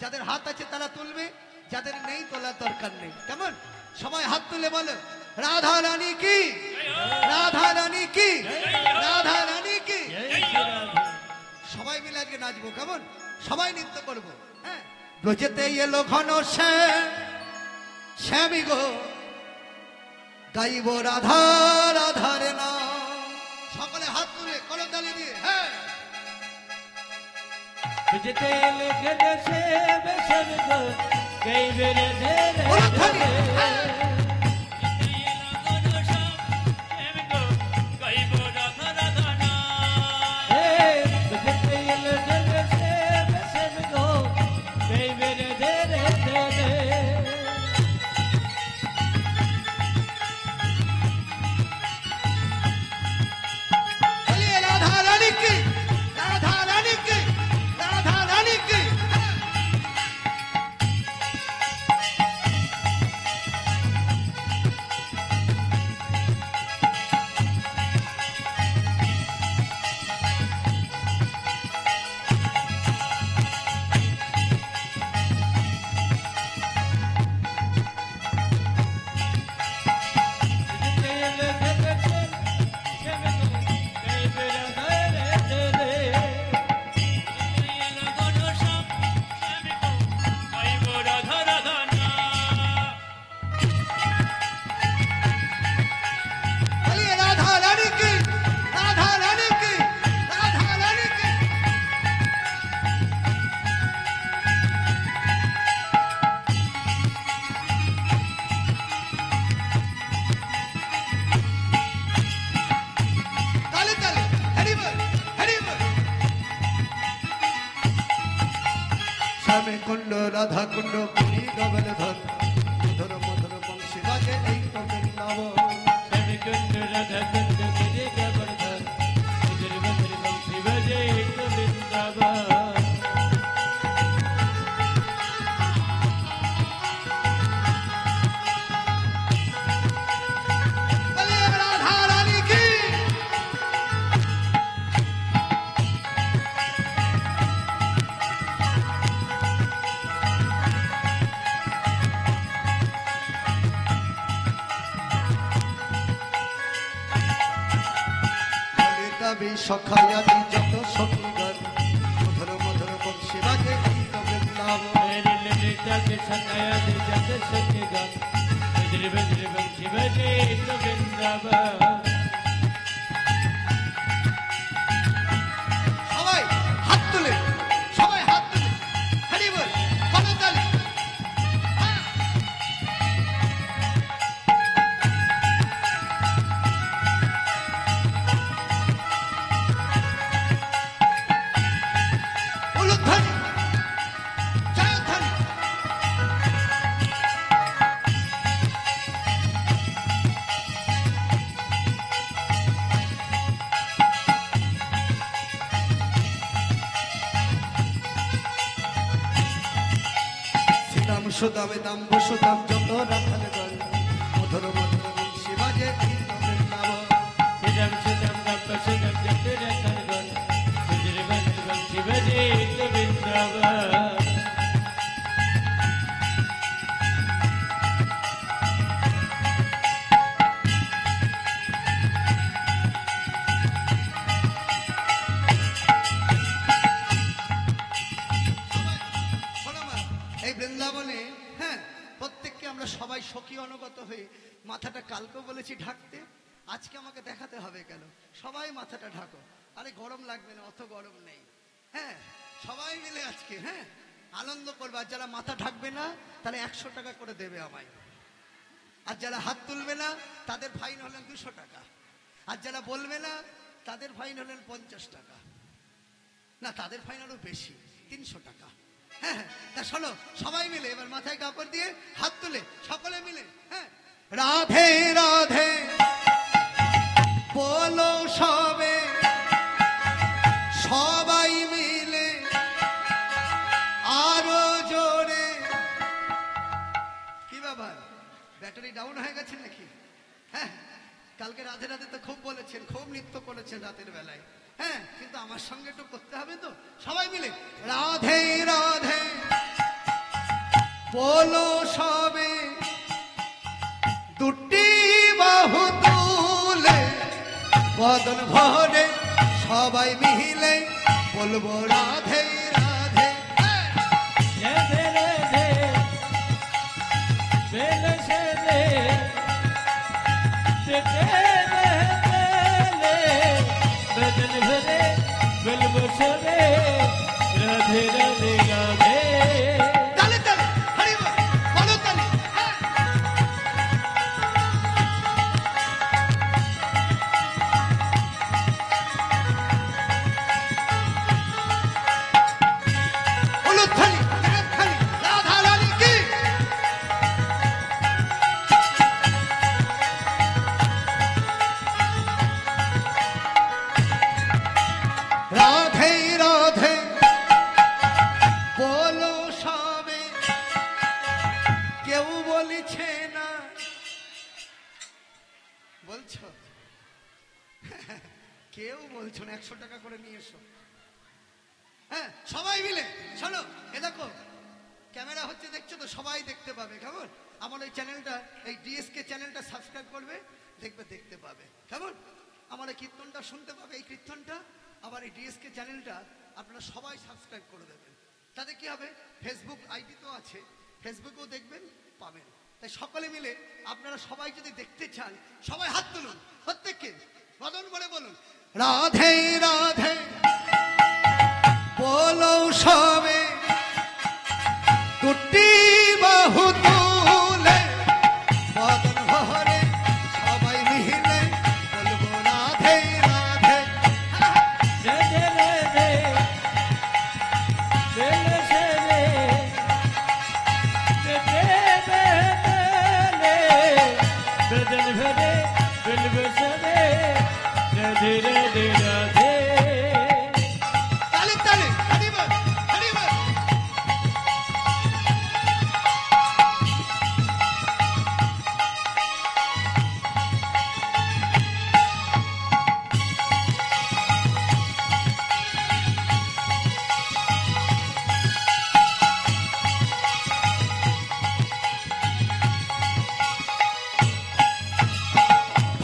যাদের হাত আছে তারা তুলবে, যাদের নেই তোলার দরকার নেই। কেমন? সবাই হাত তুলে বলো রাধা রানী কি, রাধা রানী কি, রাধা রানী কি। সবাই মিলে আজকে নাচবো। কেমন? সবাই নৃত্য করবো। হ্যাঁ, ব্রজেতে এলো ঘন শ্যাম, শ্যামী গো গাইব রাধা রাধারে না। সকলে হাত তুলে করতালি দিয়ে। হ্যাঁ, ব্রজেতে এলো ঘন শ্যাম, শ্যামী গো গাইব রাধা রাধারে। কুণ্ড রাধা কুণ্ড পুরী ডবল ধর, মধুর মধুর বংশী বাজে এই তো বৃন্দাবন। শ্যামী কুণ্ড রাধা কুণ্ড পুরী ডবল ধর, মধুর মধুর বংশী বাজে এই তো বৃন্দাবন। রাধা রানী কি। সখায়াদি যত সখীগণ, মধুর মধুর বংশী বাজে এই তো বৃন্দাবন। সখায়াদি যত সখীগণ, মধুর মধুর বংশী বাজে এই তো বৃন্দাবন। সবাই হাত তুলে, সবাই হাত তুলে হরি বল করতালি। সুদামে দাম বসুদাম যত রাখালে গল, মধুর মধুর বংশী বাজে এই তো বৃন্দাবন। সুদাম সুদাম দাম বসুদাম যত রাখালে গল, মধুর মধুর বংশী বাজে এই তো বৃন্দাবন। বৃন্দাবনে হ্যাঁ প্রত্যেককে আমরা সবাই সখী অনুগত হয়ে মাথাটা কালকে বলেছি ঢাকতে, আজকে আমাকে দেখাতে হবে কেন? সবাই মাথাটা ঢাকো। আরে গরম লাগবে না, অত গরম নেই। হ্যাঁ, সবাই মিলে আজকে হ্যাঁ আনন্দ করবে। আর যারা মাথা ঢাকবে না তাহলে 100 টাকা করে দেবে আমায়। আর যারা হাত তুলবে না তাদের ফাইন হলেন 200 টাকা। আর যারা বলবে না তাদের ফাইন হলেন 50 টাকা। না, তাদের ফাইন আরো বেশি, 300 টাকা। হ্যাঁ, তা শোনো, সবাই মিলে এবার মাথায় কাপড় দিয়ে হাত তুলে সকলে মিলে হ্যাঁ রাধে রাধে বলো সবে, সবাই মিলে আরো জোরে। কি ব্যাপার, ব্যাটারি ডাউন হয়ে গেছে নাকি? হ্যাঁ, কালকে রাধে রাধে তো খুব বলেছেন, খুব নৃত্য করেছেন রাতের বেলায়। হ্যাঁ, কিন্তু আমার সঙ্গে একটু করতে হবে তো। সবাই মিলে রাধে রাধে বলো সবে দুটি বাহু তুলে বদন ভরে সবাই মিলে বলবো রাধে রাধে। রাধে রাধে বেলে সেলে তেতে বেলে বদন ভরে বলবো সবে রাধে রাধে রাধে। তালে তালে হরি বল বলো তালে। হলুদ থালি হলুদ থালি রাধা রানী কি। রাধে রাধে বলো সবে কেউ বলিছে না বলছো কেউ বলছো না 100 টাকা করে নিয়ে এসো। হ্যাঁ সবাই মিলে শোনো এ দেখো ক্যামেরা হচ্ছে দেখছো তো সবাই দেখতে পাবে কেমন। আমার ওই চ্যানেলটা এই ডিএসকে চ্যানেলটা সাবস্ক্রাইব করবে দেখবে দেখতে পাবে কেমন। আমার এই কীর্তনটা শুনতে পাবে এই কীর্তনটা। আবার এই ডিএসকে চ্যানেলটা আপনারা সবাই সাবস্ক্রাইব করে দেবেন। তাতে কি হবে ফেসবুক আইডি তো আছে ফেসবুকেও দেখবেন পাবেন। তাই সকলে মিলে আপনারা সবাই যদি দেখতে চান সবাই হাত তুলুন প্রত্যেককে বদন করে বলুন রাধে রাধে বলো সবে দুটি বাহু তুলে বদন ভরে সবাই মিলে বলবো রাধে রাধে। রাধে রাধে বেলে সেলে তেতে বেলে বদন ভরে বলবো সবে রাধে রাধে রাধে। তালে তালে হরি বল হরি বল।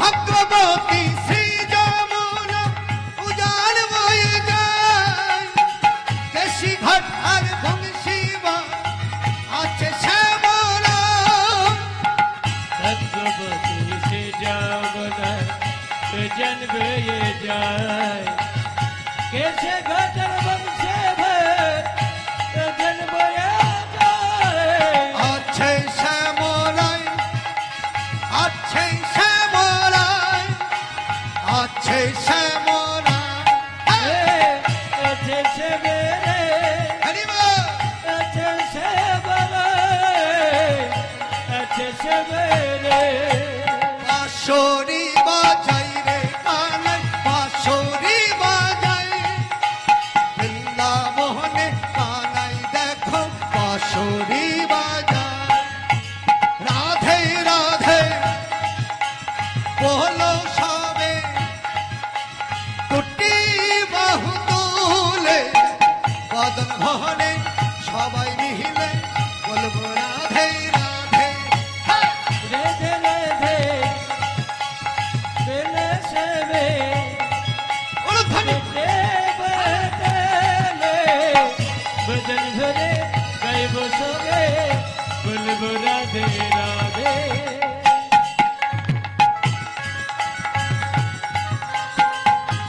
ভগবতী শ্রী যমুনা উজান বয়ে যায় কেশি ঘাট আর বংশীবা আছে শ্যামলা। भगवती से जावना जन ये जाय कैसे घटर वंशे जन बया जाय। আছে শ্যামলাই আছে শ্যামলাই আছে শ্যামলাই। अच्छे से मेरे হরি বল अच्छे से बड़े अच्छे से मेरे। বাঁশরি বাজাই রে কানাই বাঁশরি বাজাই বৃন্দাবনে কানাই দেখো বাঁশরি বাজাই। রাধে রাধে বলো সবে দুটি বাহু তুলে বদন ভরে সবাই মিলে বলবো রাধে রাধে। হ্যাঁ राधे राधे बेले सेवे অনুধ্বনি बदन भरे गए बसोगे बुलबुल राधे राधे।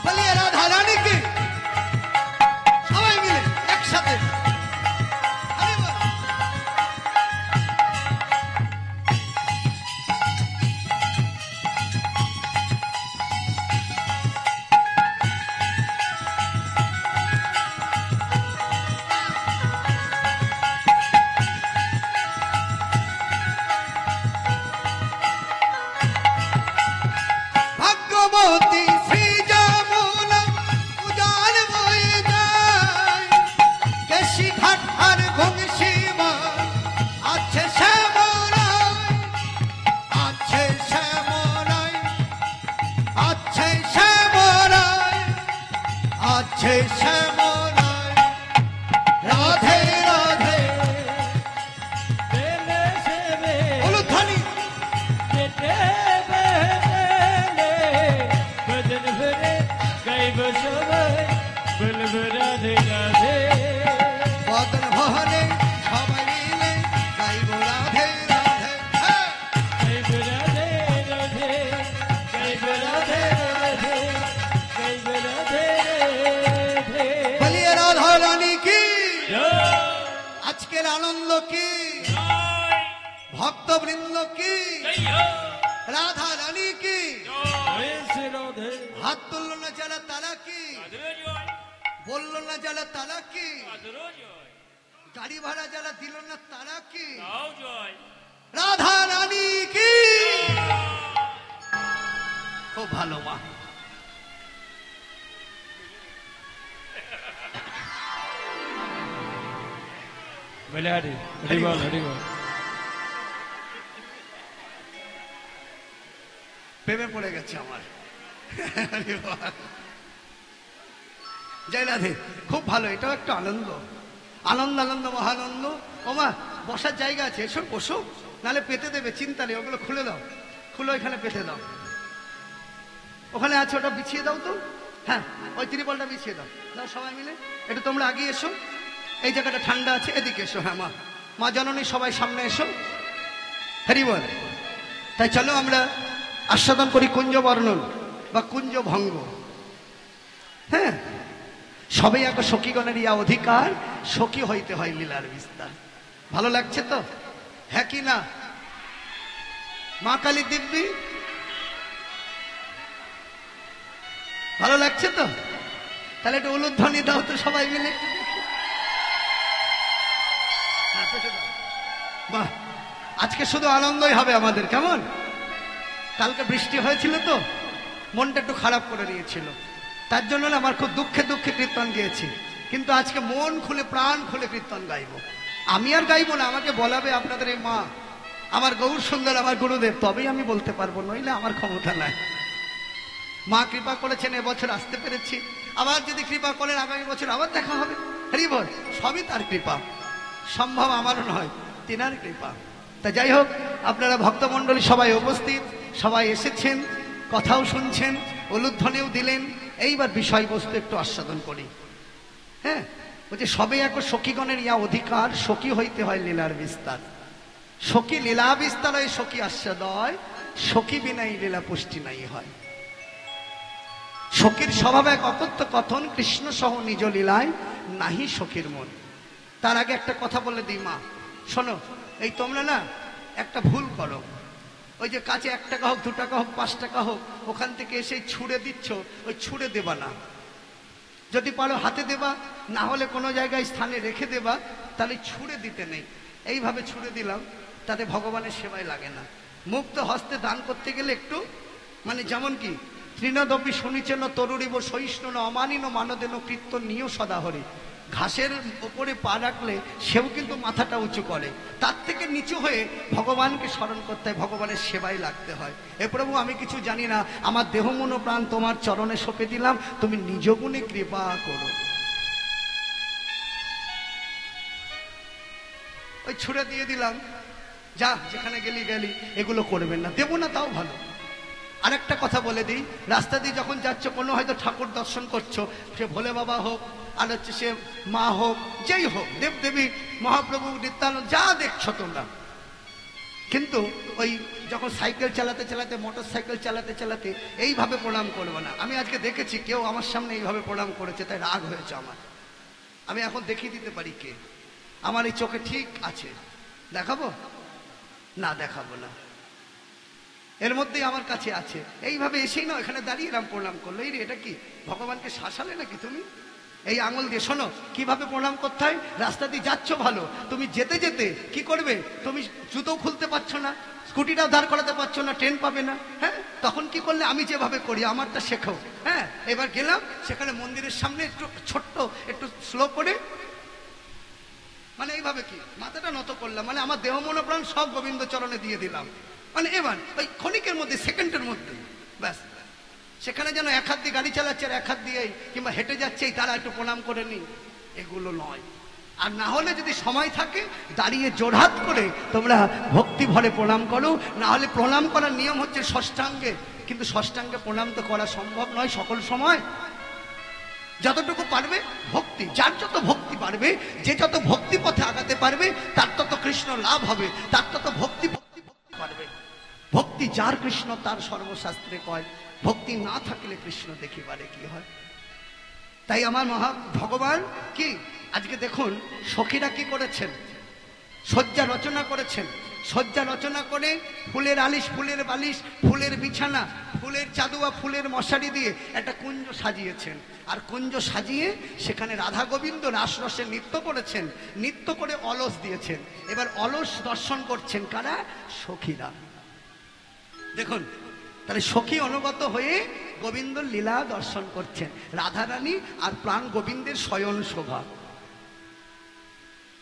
বলিয়ে রাধা রানী কি সবাই মিলে একসাথে হরি বল। আজকের আনন্দ কি, ভক্তবৃন্দ কি, রাধা রানী কি, হাত তুললো না যারা তারা কি, বললো না যারা তারা কি, গাড়ি ভাড়া যারা দিল না তারা কি, রাধা রানী কি। খুব ভালো মা। বলে হরি হরি বল হরি বল। প্রেমে পড়ে গেছে আমার। জয় রাধে। খুব ভালো, এটাও একটা আনন্দ, আনন্দ আনন্দ মহানন্দ। ওমা বসার জায়গা আছে, এসব বসো, নাহলে পেতে দেবে, চিন্তা নেই, ওগুলো খুলে দাও, খুলে ওইখানে পেতে দাও, ওখানে আছে ওটা বিছিয়ে দাও তো। হ্যাঁ ওই ত্রিপলটা বিছিয়ে দাও, দাও সবাই মিলে। একটু তোমরা আগিয়ে এসো, এই জায়গাটা ঠান্ডা আছে, এদিকে এসো। হ্যাঁ মা, মা জননী সবাই সামনে এসো। হরি বল। তাই চলো আমরা আস্বাদন করি কুঞ্জ বর্ণন বা কুঞ্জ ভঙ্গ। হ্যাঁ, সবে এক সখীগণের ইয়া অধিকার, সখী হইতে হয় লীলার বিস্তার। ভালো লাগছে তো? হ্যাঁ কি না? মা কালী দিব্যি ভালো লাগছে তো? তাহলে একটু উলুধ্বনি দাও তো সবাই মিলে। বাহ, আজকে শুধু আনন্দই হবে আমাদের। কেমন? কালকে বৃষ্টি হয়েছিল তো মনটা একটু খারাপ করে নিয়েছিল, তার জন্য আমার খুব দুঃখে দুঃখে কীর্তন গেয়েছি। কিন্তু আজকে মন খুলে প্রাণ খুলে কীর্তন গাইব। আমি আর গাইবো না, আমাকে বলাবে আপনাদের এই মা, আমার গৌর সুন্দর, আমার গুরুদেব, তবেই আমি বলতে পারবো, নইলে আমার ক্ষমতা নাই। মা কৃপা করেছেন, এবছর আসতে পেরেছি, আবার যদি কৃপা করেন আগামী বছর আবার দেখা হবে। হরি বল। সবই তার কৃপা, সম্ভব আমারও নয়, তিনার কৃপা। তা যাই হোক, আপনারা ভক্তমণ্ডলী সবাই উপস্থিত, সবাই এসেছেন, কথাও শুনছেন, উলুধ্বনিও দিলেন। এইবার বিষয়বস্তু একটু আস্বাদন করি। হ্যাঁ, বলছে সবে এক সখীগণের ইয়া অধিকার, সখী হইতে হয় লীলার বিস্তার। সখী লীলা বিস্তার হয়, সখী আস্বাদয়, সখী বিনাই লীলা পুষ্টি নাই হয়। সখীর স্বভাব এক অকথ্য কথন, কৃষ্ণ সহ নিজ লীলায় নাহি সখীর মন। তার আগে একটা কথা বলে দিই মা, শোনো, এই তোমরা না একটা ভুল করো। ওই যে কাছে 1 টাকা হোক, 2 টাকা হোক, 5 টাকা হোক, ওখান থেকে এসে ছুঁড়ে দিচ্ছ, ওই ছুঁড়ে দেবা না। যদি পারো হাতে দেবা, না হলে কোনো জায়গায় স্থানে রেখে দেবা, তাহলে ছুঁড়ে দিতে নেই। এইভাবে ছুঁড়ে দিলাম, তাতে ভগবানের সেবায় লাগে না। মুক্ত হস্তে দান করতে গেলে একটু মানে যেমন কি তৃণদপি শুনিছেন তরুরিব সহিষ্ণু অমানিন মানদেন কীর্তন নিয় সদাহরি। ঘাসের উপরে পা রাখলে সেও কিন্তু মাথাটা উঁচু করে, তার থেকে নিচু হয়ে ভগবানকে স্মরণ করতে হয়, ভগবানের সেবায় লাগতে হয়। এ প্রভু, আমি কিছু জানি না, আমার দেহ মন প্রাণ তোমার চরণে সঁপে দিলাম, তুমি নিজ গুণে কৃপা করো। ওই ছুঁড়ে দিয়ে দিলাম, যা যেখানে গেলি গেলি, এগুলো করবেন না। দেবো না তাও ভালো। আরেকটা কথা বলে দিই, রাস্তা দিয়ে যখন যাচ্ছ, কোনো হয়তো ঠাকুর দর্শন করছো, সে ভোলে বাবা হোক, আর হচ্ছে সে মা হোক, যেই হোক, দেবদেবী, মহাপ্রভু, নিত্যানন্দ, যা দেখছো তোমরা, কিন্তু ওই যখন সাইকেল চালাতে চালাতে, মোটর সাইকেল চালাতে চালাতে এইভাবে প্রণাম করবে না। আমি আজকে দেখেছি কেউ আমার সামনে এইভাবে প্রণাম করেছে, তাই রাগ হয়েছে আমার। আমি এখন দেখিয়ে দিতে পারি কে, আমার এই চোখে ঠিক আছে। দেখাবো না? দেখাবো না, এর মধ্যেই আমার কাছে আছে। এইভাবে এসেই না এখানে দাঁড়িয়ে এরম প্রণাম করলো। এই রে, এটা কি ভগবানকে শাসালে নাকি তুমি? এই আঙুল দিয়ে শোনো কিভাবে প্রণাম করতে হয়। রাস্তা দিয়ে যাচ্ছ ভালো, তুমি যেতে যেতে কি করবে, তুমি জুতো খুলতে পারছো না, স্কুটিটাও দাঁড় করাতে পারছো না, ট্রেন পাবে না। হ্যাঁ, তখন কি করলে, আমি যেভাবে করি আমারটা শেখো। হ্যাঁ, এবার গেলাম সেখানে মন্দিরের সামনে, একটু ছোট্ট, একটু স্লো করে, মানে এইভাবে কি মাথাটা নত করলাম, মানে আমার দেহ মন প্রাণ সব গোবিন্দ চরণে দিয়ে দিলাম। মানে এবার ওই ক্ষণিকের মধ্যে, সেকেন্ডের মধ্যে ব্যাস। সেখানে যেন এক হাত দিয়ে গাড়ি চালাচ্ছে আর এক হাত দিয়ে কিংবা হেঁটে যাচ্ছেই তারা একটু প্রণাম করে নি, এগুলো নয়। আর না হলে যদি সময় থাকে, দাঁড়িয়ে জোড়হাত করে তোমরা ভক্তি ভরে প্রণাম করো। না হলে প্রণাম করার নিয়ম হচ্ছে ষষ্ঠাঙ্গে, কিন্তু ষষ্ঠাঙ্গে প্রণাম তো করা সম্ভব নয় সকল সময়। যতটুকু পারবে ভক্তি, যার যত ভক্তি পারবে, যে যত ভক্তি পথে আগাতে পারবে, তার তত কৃষ্ণ লাভ হবে, তার তত ভক্তি ভক্তি ভক্তি পারবে। ভক্তি যার কৃষ্ণ তার সর্বশাস্ত্রে কয়, ভক্তি না থাকলে কৃষ্ণ দেখিবারে কি হয়। তাই আমার ভগবান কি আজকে দেখুন সখীরা কি করেছেন, শয্যা রচনা করেছেন। শয্যা রচনা করে ফুলের আলিশ, ফুলের বালিশ, ফুলের বিছানা, ফুলের চাদুয়া, ফুলের মশারি দিয়ে একটা কুঞ্জ সাজিয়েছেন। আর কুঞ্জ সাজিয়ে সেখানে রাধা গোবিন্দ রাসরসে নৃত্য করেছেন, নৃত্য করে অলস দিয়েছেন। এবার অলস দর্শন করছেন কারা? সখীরা। দেখুন, তাহলে সখী অনুগত হয়ে গোবিন্দর লীলা দর্শন করছেন। রাধারানী আর প্রাণ গোবিন্দের শয়ন শোভা।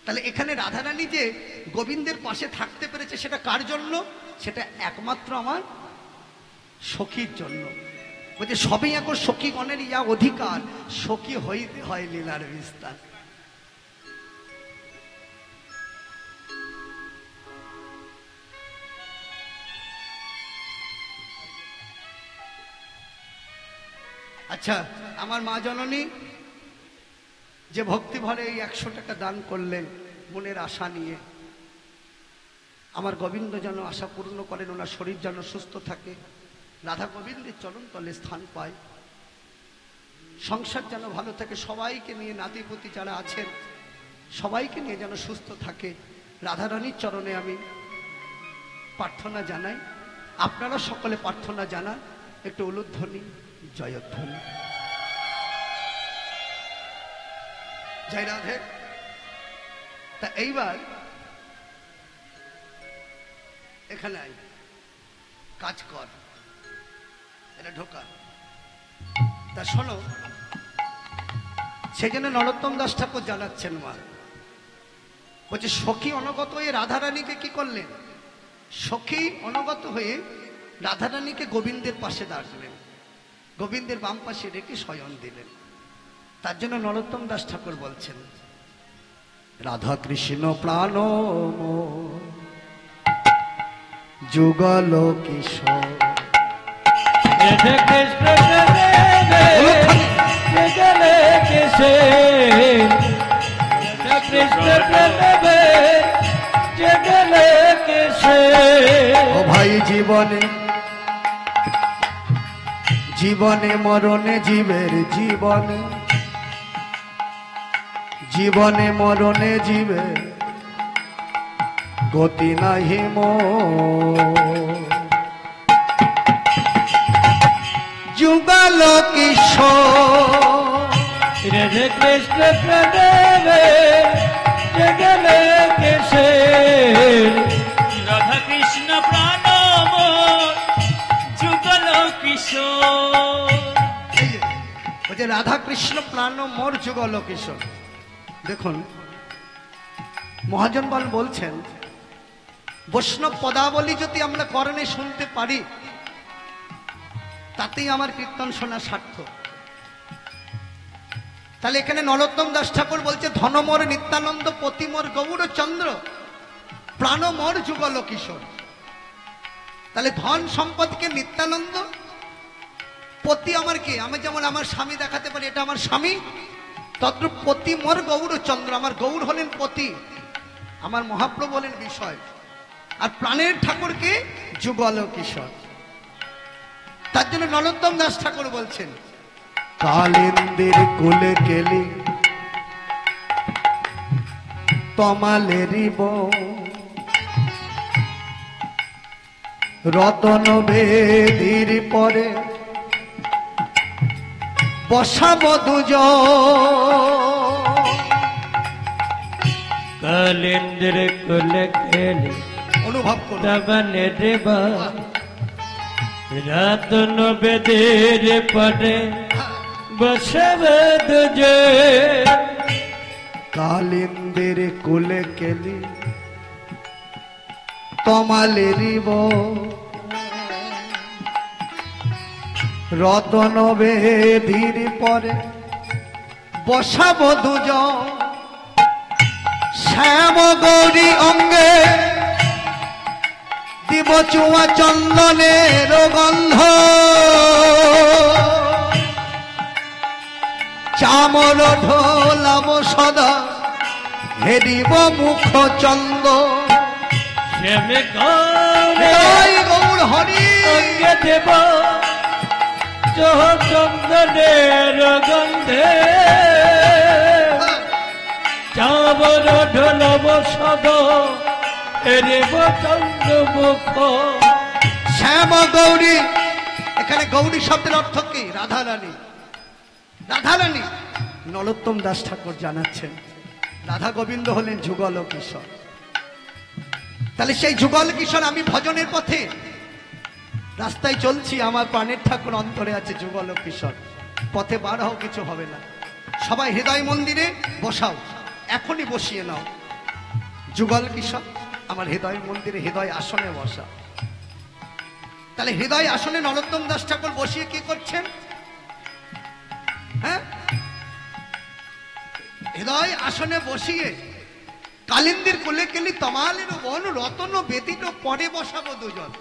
তাহলে এখানে রাধারানী যে গোবিন্দের পাশে থাকতে পেরেছে সেটা কার জন্য? সেটা একমাত্র আমার সখীর জন্য। বলছে সবই এখন সখীগণের ইয়া অধিকার, সখী হইতে হয় লীলার বিস্তার। আচ্ছা, আমার মা জননী যে ভক্তি ভরে এই 100 টাকা দান করলেন মনের আশা নিয়ে, আমার গোবিন্দ যেন আশা পূর্ণ করেন, ওনার শরীর যেন সুস্থ থাকে, রাধা গোবিন্দের চরণ তলে স্থান পায়, সংসার যেন ভালো থাকে, সবাইকে নিয়ে নাতিপুতি যারা আছেন সবাইকে নিয়ে যেন সুস্থ থাকে, রাধারানীর চরণে আমি প্রার্থনা জানাই। আপনারা সকলে প্রার্থনা জানান। একটু উলুধ্বনি, জয়ধ্বনি। জয় রাধে। তা এইবার এখানে আই, কাজ কর, এটা ঢোকা। তা শোনো, সেই জন্য নরোত্তম দাস ঠাকুর জানাচ্ছেন মা, বলছে সখী অনুগত হয়ে রাধারানীকে কি করলেন? সখী অনুগত হয়ে রাধারানীকে গোবিন্দের পাশে দাঁড়ালেন, গোবিন্দের বাম পাশে রেখে শয়ন দিলেন। তার জন্য নরোত্তম দাস ঠাকুর বলছেন, রাধা কৃষ্ণ প্রাণ যুগল কিশোর, রাধা কৃষ্ণ যুগল কিশোর, রাধা কৃষ্ণ যুগল কিশোর। ও ভাই জীবনে জীবনে মরণে জীবের জীবনে, জীবনে মরণে জীবের গতি নাহি যুগল কিশোর, রাধা কৃষ্ণ প্রণবে যুগল কিশোর, রাধা কৃষ্ণ প্রাণব যুগল কিশোর। বলছে রাধা কৃষ্ণ প্রাণ মোর যুগল কিশোর। দেখুন, মহাজনপাল বলছেন বৈষ্ণব পদাবলী যদি আমরা কর্ণে শুনতে পারি তাতেই আমার কীর্তন শোনা সার্থক। তাহলে এখানে নরোত্তম দাস ঠাকুর বলছে ধনমোর নিত্যানন্দ, পতিমোর গৌরচন্দ্র, প্রাণমোর যুগল কিশোর। তাহলে ধন সম্পদকে নিত্যানন্দ, পতি আমার কি? আমি যেমন আমার স্বামী দেখাতে পারি এটা আমার স্বামী, তদ্রূপ পতি মোর গৌরচন্দ্র, আমার গৌর হলেন পতি, আমার মহাপ্রভু হলেন বিষয়, আর প্রাণের ঠাকুরকে যুগল কিশোর। তার জন্য নরোত্তম দাস ঠাকুর বলছেন কালিন্দির কুলে কেলি তমালেরিব রতন বেদির পরে বসাব দুজন। কালিন্দ্র কুল খেলে অনুভব করুন, তবনে দেবা রতন বেদের পরে বসব দুজে। কালিন্দির কুলে কেলি তমালেরিব রতন বেদির পরে বসাব দুজন। শ্যাম গৌরী অঙ্গে দিব চুয়া চন্দনের গন্ধ, চামর ঢোলাব সদা হেরিব মুখ চন্দ। শ্যামে গৌরে গৌর হরি অঙ্গে দেব চন্দনের গন্ধে, চাবর ঢোলব সদ এরে চন্দ্র মুখ শ্যাম গৌরী, এখানে গৌরী শব্দের অর্থ কি? রাধা রানী। রাধা রানী নরোত্তম দাস ঠাকুর জানাচ্ছেন রাধা গোবিন্দ হলেন যুগল কিশোর। তাহলে সেই যুগল কিশোর, আমি ভজনের পথে রাস্তায় চলছি, আমার প্রাণের ঠাকুর অন্তরে আছে যুগল কিশোর। পথে বার হও, কিছু হবে না। সবাই হৃদয় মন্দিরে বসাও, এখনই বসিয়ে নাও যুগল কিশোর আমার হৃদয় মন্দিরে, হৃদয় আসনে বসা। তাহলে হৃদয় আসনে নরোত্তম দাস ঠাকুর বসিয়ে কি করছেন? হ্যাঁ, হৃদয় আসনে বসিয়ে কালিন্দির কোলে কেলি তমালের বন রতন বেদির পরে বসাবো দুজন।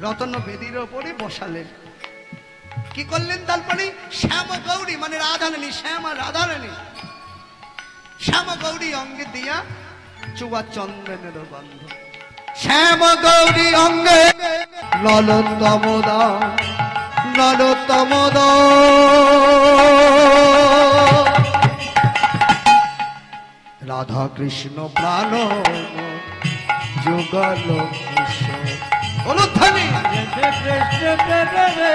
রতন বেদির ওপরে বসালেন, কি করলেন? তারপরে শ্যাম গৌরী মানে রাধা রানী, শ্যাম আর রাধা রানী, শ্যাম গৌরী অঙ্গে দিয়া চুয়া চন্দনের গন্ধ। শ্যাম গৌরী অঙ্গে নলোত্তম দাও, নলোত্তম দাও, রাধা কৃষ্ণ প্রাণ যুগল কিশোর। অনুধ্বনি কৃষ্ণ প্রেমে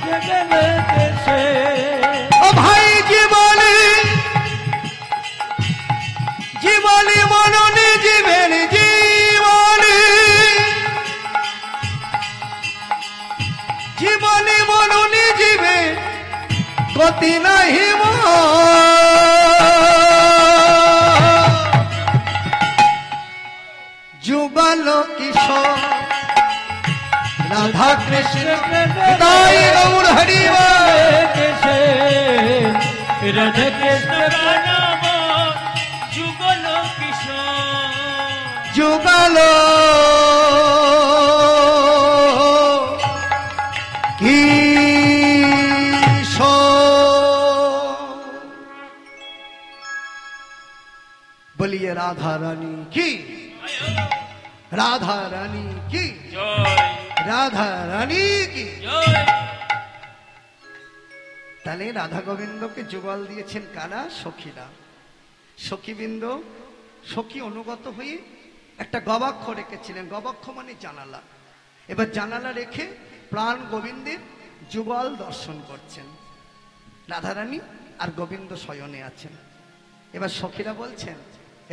জগলে দেশে। ও ভাই জীবনে, জীবনে মননে জীবেন জীবনে, জীবনে মননে জীবে গতি নাহি যুগল কিশোর রাধা কৃষ্ণ হৃদয় গৌর হরি দেশে রাধা কৃষ্ণ প্রণাম যুগল কিশোর। যুগল কিশোর। বলিए राधा रानी की, राधा रानी की, রাধা রানী কি। তাহলে রাধা গোবিন্দকে যুগল দিয়েছেন কারা? সখীরা। সখীবৃন্দ, সখী অনুগত হয়ে একটা গবাক্ষ রেখেছিলেন। গবাক্ষ মানে জানালা। এবার জানালা রেখে প্রাণ গোবিন্দের যুগল দর্শন করছেন। রাধারানী আর গোবিন্দ শয়নে আছেন। এবার সখীরা বলছেন,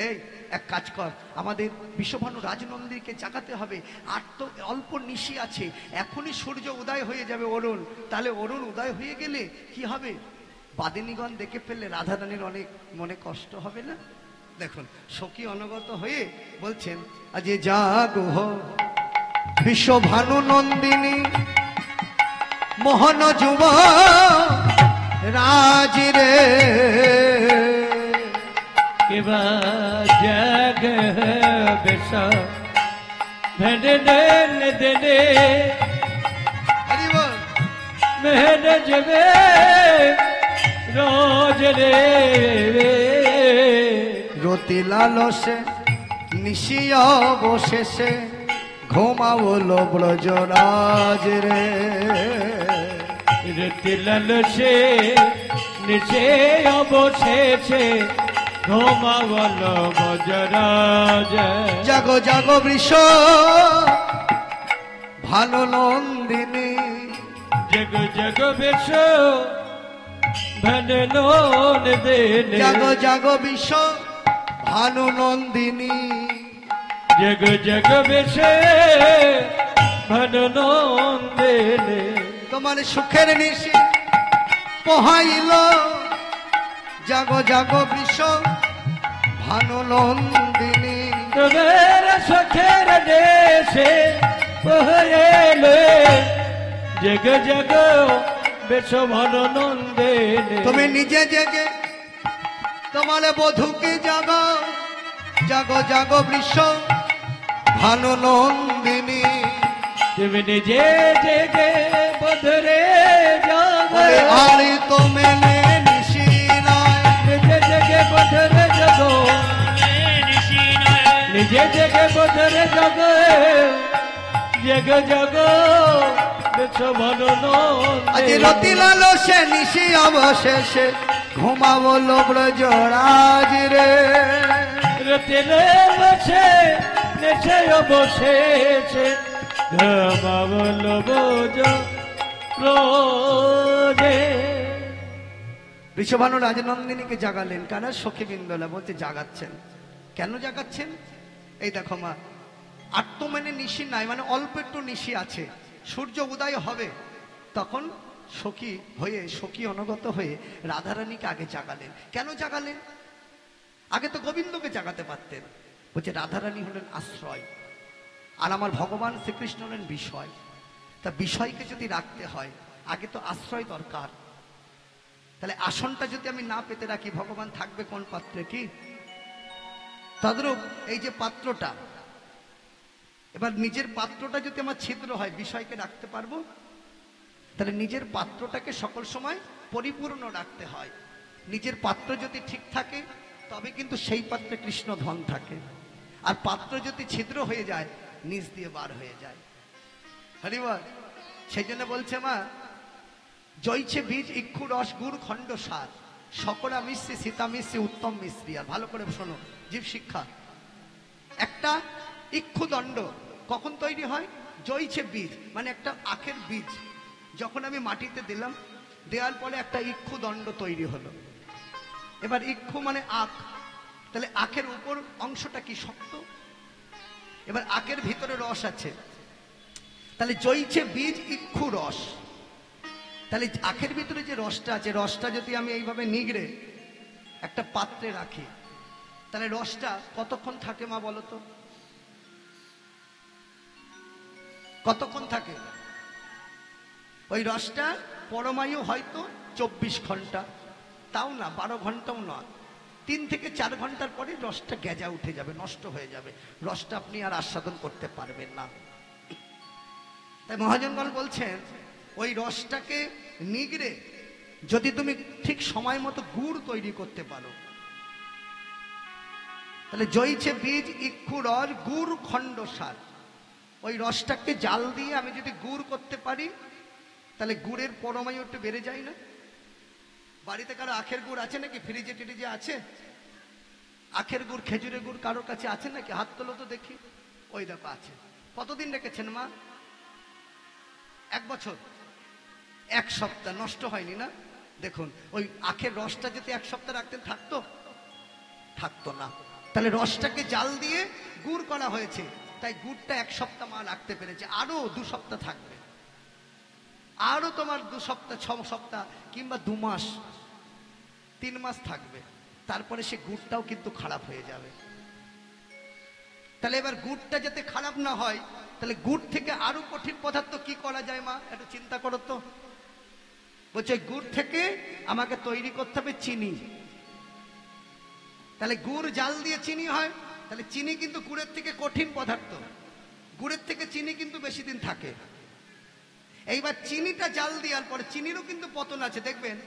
এই এক কাজ কর, আমাদের বিশ্বভানু রাজনন্দীকে জাগাতে হবে। আর তো অল্প নিশি আছে, এখনই সূর্য উদয় হয়ে যাবে অরুণ। তাহলে অরুণ উদয় হয়ে গেলে কি হবে? বাদিনীগণ দেখে ফেললে রাধারানীর অনেক মনে কষ্ট হবে না? দেখুন, সখী অনুগত হয়ে বলছেন, আজ জাগহ বিশ্বভানু নন্দিনী মোহন যুব রাজ রে। কিবা জগ বেশ ভেদনে দেনে হরি বল। মেহন জবে রোজ রে রতি লালসে নিশিয়া বসেছে ঘুমাবলো ব্রজরাজ রে। রতি লালসে নিশে অবশেষে ঘুমাবল ব্রজরাজ। জাগো জাগো বৃষ ভানু নন্দিনী, জগ জগ বেশ ভনলোন দেনে। জাগো জাগো বৃষ ভানু নন্দিনী, জগ জগ বেশ ভনলোন দেনে। তোমার সুখের নিশি পোহাইল। জাগো জাগো বৃষ ভানু নন্দিনী, তোমার সখের দেশে পহরেলে জগ জগ বেশ ভনলোন দেনে। তুমি নিজে জেগে তোমার বধূকে জাগো। জাগো জাগো বৃষ ভানু নন্দিনী, তুমি নিজে জেগে বধরে জাগো। আরে তো মেলে নিশি নয়, নিজে জেগে বধরে জাগো। নিজে জেগে বধরে জাগো। জগ জগ বেশ ভনলোন আজ দেনে। রতি লালসে নিশি অবশেষে ঘুমাবো ব্রজরাজ রে। তেলে বসে নেছে বসেছে ঘুমাবল বোঝ রোজে। ঋষভানু রাজনন্দিনীকে জাগালেন, কারা? সখীবৃন্দরা। বলতে জাগাচ্ছেন কেন? জাগাচ্ছেন এই দেখো মা, আর তো মানে নিশি নাই, মানে অল্প একটু নিশি আছে, সূর্য উদয় হবে, তখন সখী হয়ে, সখী অনুগত হয়ে রাধারানীকে আগে জাগালেন। কেন জাগালেন? আগে তো গোবিন্দকে জাগাতে পারতেন। বলছে রাধারানী হলেন আশ্রয়, আর আমার ভগবান শ্রীকৃষ্ণ হলেন বিষয়। তা বিষয়কে যদি রাখতে হয় আগে তো আশ্রয় দরকার। তাহলে আসনটা যদি আমি না পেতে রাখি, ভগবান থাকবে কোন পাত্রে? কি তদ্রূপ এই যে পাত্রটা, এবার নিজের পাত্রটা যদি আমার ছিদ্র হয়, বিষয়কে রাখতে পারবো? তাহলে নিজের পাত্রটাকে সকল সময় পরিপূর্ণ রাখতে হয়। নিজের পাত্র যদি ঠিক থাকে তবে কিন্তু সেই পাত্রে কৃষ্ণ ধন থাকে, আর পাত্র যদি ছিদ্র হয়ে যায় নিচ দিয়ে বার হয়ে যায়। হরিবল। সেই জন্য বলছে মা, জয়ছে বীজ ইক্ষু রস গুড় খণ্ড সার, সকরা মিশ্রি সীতা মিশ্রি উত্তম মিশ্রি। আর ভালো করে শোনো, জীব শিক্ষা। একটা ইক্ষু দণ্ড কখন তৈরি হয়? জয়ছে বীজ মানে একটা আখের বীজ যখন আমি মাটিতে দিলাম, দেওয়ার পরে একটা ইক্ষু দণ্ড তৈরি হলো। এবার ইক্ষু মানে আখ, তাহলে আখের উপর অংশটা কি? শক্ত। এবার আখের ভিতরে রস আছে, তাহলে জয়ছে বীজ ইক্ষু রস। তাহলে আখের ভিতরে যে রসটা আছে, রসটা যদি আমি এইভাবে নিগড়ে একটা পাত্রে রাখি, তাহলে রসটা কতক্ষণ থাকে মা বলো তো? কতক্ষণ থাকে? ওই রসটা পরমায়ু হয়তো 24 ঘন্টা, তাও না 12 ঘন্টাও না, 3 থেকে 4 ঘন্টার পরে রসটা গেজা উঠে যাবে, নষ্ট হয়ে যাবে, রসটা আপনি আর আস্বাদন করতে পারবেন না। তাই মহাজনগণ বলছেন, ওই রসটাকে নিগড়ে যদি তুমি ঠিক সময় মতো গুড় তৈরি করতে পারো, তাহলে জয়ছে বীজ ইক্ষু রস গুড় খণ্ড সার, ওই রসটাকে জাল দিয়ে আমি যদি গুড় করতে পারি, তাহলে গুড়ের পরমায়ু একটু বেড়ে যায় না? বাড়িতে কারো আখের গুড় আছে নাকি? ফ্রিজে টিরিজে আছে আখের গুড়, খেজুরের গুড় কারোর কাছে আছে নাকি? হাত তোলো তো দেখি। ওই দেখো আছে। কতদিন রেখেছেন মা? 1 বছর, 1 সপ্তাহ, নষ্ট হয়নি না? দেখুন, ওই আখের রসটা যদি 1 সপ্তাহ রাখতেন থাকতো? থাকতো না। তাহলে রসটাকে জাল দিয়ে গুড় করা হয়েছে, তাই গুড়টা 1 সপ্তাহ মা রাখতে পেরেছে। আরো 2 সপ্তাহ থাকবে, আরো তোমার 2 সপ্তাহ, 6 সপ্তাহ কিংবা 2 মাস, 3 মাস থাকবে, তারপরে সে গুড়টাও কিন্তু খারাপ হয়ে যাবে। তাহলে এবার গুড়টা যাতে খারাপ না হয়, তাহলে গুড় থেকে আরো কঠিন পদার্থ কি করা যায় মা? একটু চিন্তা করো তো। বলছে গুড় থেকে আমাকে তৈরি করতে হবে চিনি। তাহলে গুড় জাল দিয়ে চিনি হয়, তাহলে চিনি কিন্তু গুড়ের থেকে কঠিন পদার্থ, গুড়ের থেকে চিনি কিন্তু বেশি দিন থাকে। এইবার চিনিটা জাল দেওয়ার পরে চিনিরও কিন্তু পতন আছে, দেখবেন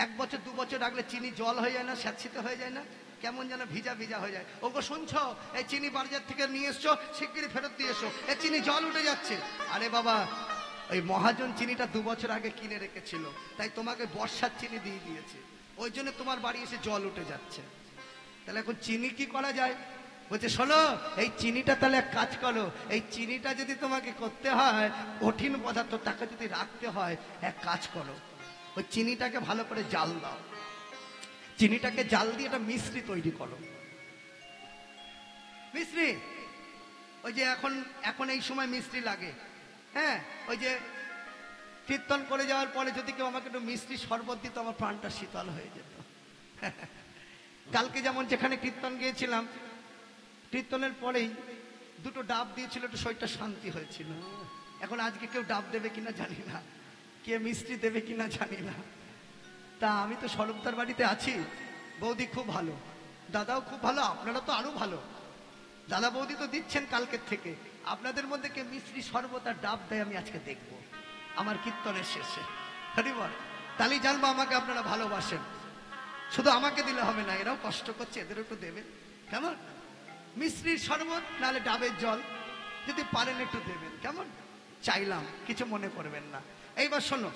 1 বছর 2 বছর রাখলে চিনি জল হয়ে যায় না, স্যাঁতসিতে হয়ে যায় না, কেমন যেন ভিজা ভিজা হয়ে যায়। ওগো শুনছো, এই চিনি বাজার থেকে নিয়ে এসছো, শিগগিরই ফেরত দিয়ে এসো, এই চিনি জল উঠে যাচ্ছে। আরে বাবা, ওই মহাজন চিনিটা 2 বছর আগে কিনে রেখেছিল, তাই তোমাকে বর্ষার চিনি দিয়ে দিয়েছে, ওই জন্য তোমার বাড়ি এসে জল উঠে যাচ্ছে। তাহলে এখন চিনি কি করা যায়? বলছে শোনো, এই চিনিটা তাহলে এক কাজ করো, এই চিনিটা যদি তোমাকে করতে হয় কঠিন পদার্থ, তাকে যদি রাখতে হয়, এক কাজ করো, ওই চিনিটাকে ভালো করে জাল দাও, চিনিটাকে জাল দিয়ে একটা মিশ্রি তৈরি করো। মিশ্রি, ওই যে এখন এই সময় মিশ্রি লাগে, হ্যাঁ, ওই যে কীর্তন করে যাওয়ার পরে যদি কেউ আমাকে একটু মিষ্টি শরবত দিত, আমার প্রাণটা শীতল হয়ে যেত। কালকে যেমন যেখানে কীর্তন গিয়েছিলাম, কীর্তনের পরেই 2টো ডাব দিয়েছিল, একটু শরীরটা শান্তি হয়েছিল। এখন আজকে কেউ ডাব দেবে কিনা জানি না, কে মিষ্টি দেবে কিনা জানি না। তা আমি তো স্বরূপদার বাড়িতে আছি, বৌদি খুব ভালো, দাদাও খুব ভালো, আপনারা তো আরো ভালো, দাদা বৌদি তো দিচ্ছেন কালকের থেকে। আপনাদের মধ্যে কে মিষ্টি শরবত আর ডাব দেয় আমি আজকে দেখবো আমার কীর্তনের শেষে। হরিবল। তাহলেই জানবো আমাকে আপনারা ভালোবাসেন। শুধু আমাকে দিলে হবে না, এরাও কষ্ট করছে, এদেরও একটু দেবেন। কেমন? মিশ্রির শরবত নাহলে ডাবের জল যদি পারেন একটু দেবেন, কেমন? চাইলাম, কিছু মনে করবেন না। এইবার শোনো,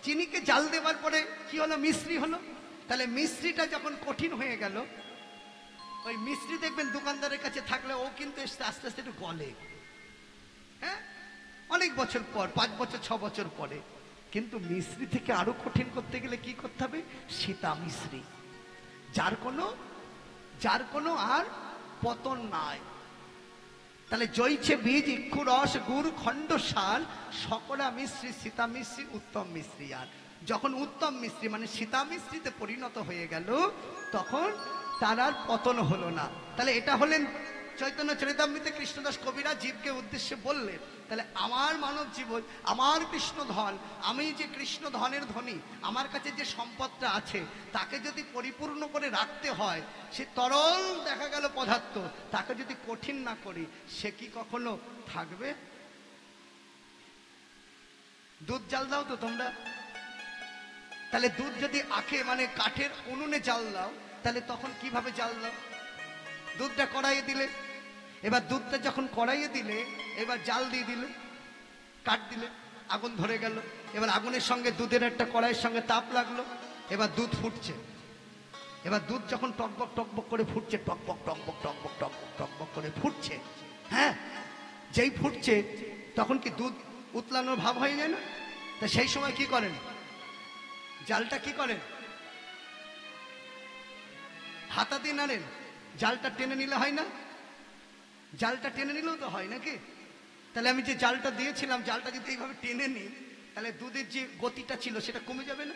চিনিকে জাল দেওয়ার পরে কি হলো? মিশ্রি হলো। তাহলে মিশ্রিটা যখন কঠিন হয়ে গেল, ওই মিশ্রি দেখবেন দোকানদারের কাছে থাকলে ও কিন্তু আস্তে আস্তে একটু গলে, হ্যাঁ, অনেক বছর পর, 5 বছর 6 বছর পরে। কিন্তু মিশ্রি থেকে আরো কঠিন করতে গেলে কি করতে হবে? সীতা মিশ্রি, যার কোনো আর পতন নাই। তাহলে জয়ছে বীজ ইক্ষু রস গুড় খণ্ড সার সকলা মিশ্রি সীতা মিশ্রি উত্তম মিশ্রি। আর যখন উত্তম মিশ্রি মানে সীতা মিশ্রিতে পরিণত হয়ে গেল, তখন তার আর পতন হলো না। তাহলে এটা হলেন চৈতন্য চরিতামৃতে কৃষ্ণদাস কবিরা জীবকে উদ্দেশ্যে বললেন। তাহলে আমার মানব জীবন, আমার কৃষ্ণ ধন, আমি যে কৃষ্ণ ধনের ধনী, আমার কাছে যে সম্পদটা আছে তাকে যদি পরিপূর্ণ করে রাখতে হয়, সে তরল দেখা গেল পদার্থ, তাকে যদি কঠিন না করি, সে কি কখনো থাকবে? দুধ জাল দাও তো তোমরা, তাহলে দুধ যদি আখে মানে কাঠের উনুনে জাল দাও, তাহলে তখন কিভাবে জাল দাও? দুধটা কড়াইয়ে দিলে, এবার দুধটা যখন কড়াইয়ে দিলে, এবার জাল দিয়ে দিলে, কাঠ দিলে, আগুন ধরে গেল। এবার আগুনের সঙ্গে দুধের একটা কড়াইয়ের সঙ্গে তাপ লাগলো, এবার দুধ ফুটছে। এবার দুধ যখন টকবক টকবক করে ফুটছে, টকবক টকবক টকবক টকবক টকবক করে ফুটছে, হ্যাঁ, যেই ফুটছে তখন কি দুধ উতলানোর ভাব হয়ে যায় না? তা সেই সময় কি করেন? জালটা কি করেন? হাতা দিয়ে নাড়েন, জালটা টেনে নিলে হয় না? জালটা টেনে নিলেও তো হয় নাকি? তাহলে আমি যে জালটা দিয়েছিলাম, জালটা যদি এইভাবে টেনে নিই, তাহলে দুধের যে গতিটা ছিল সেটা কমে যাবে না?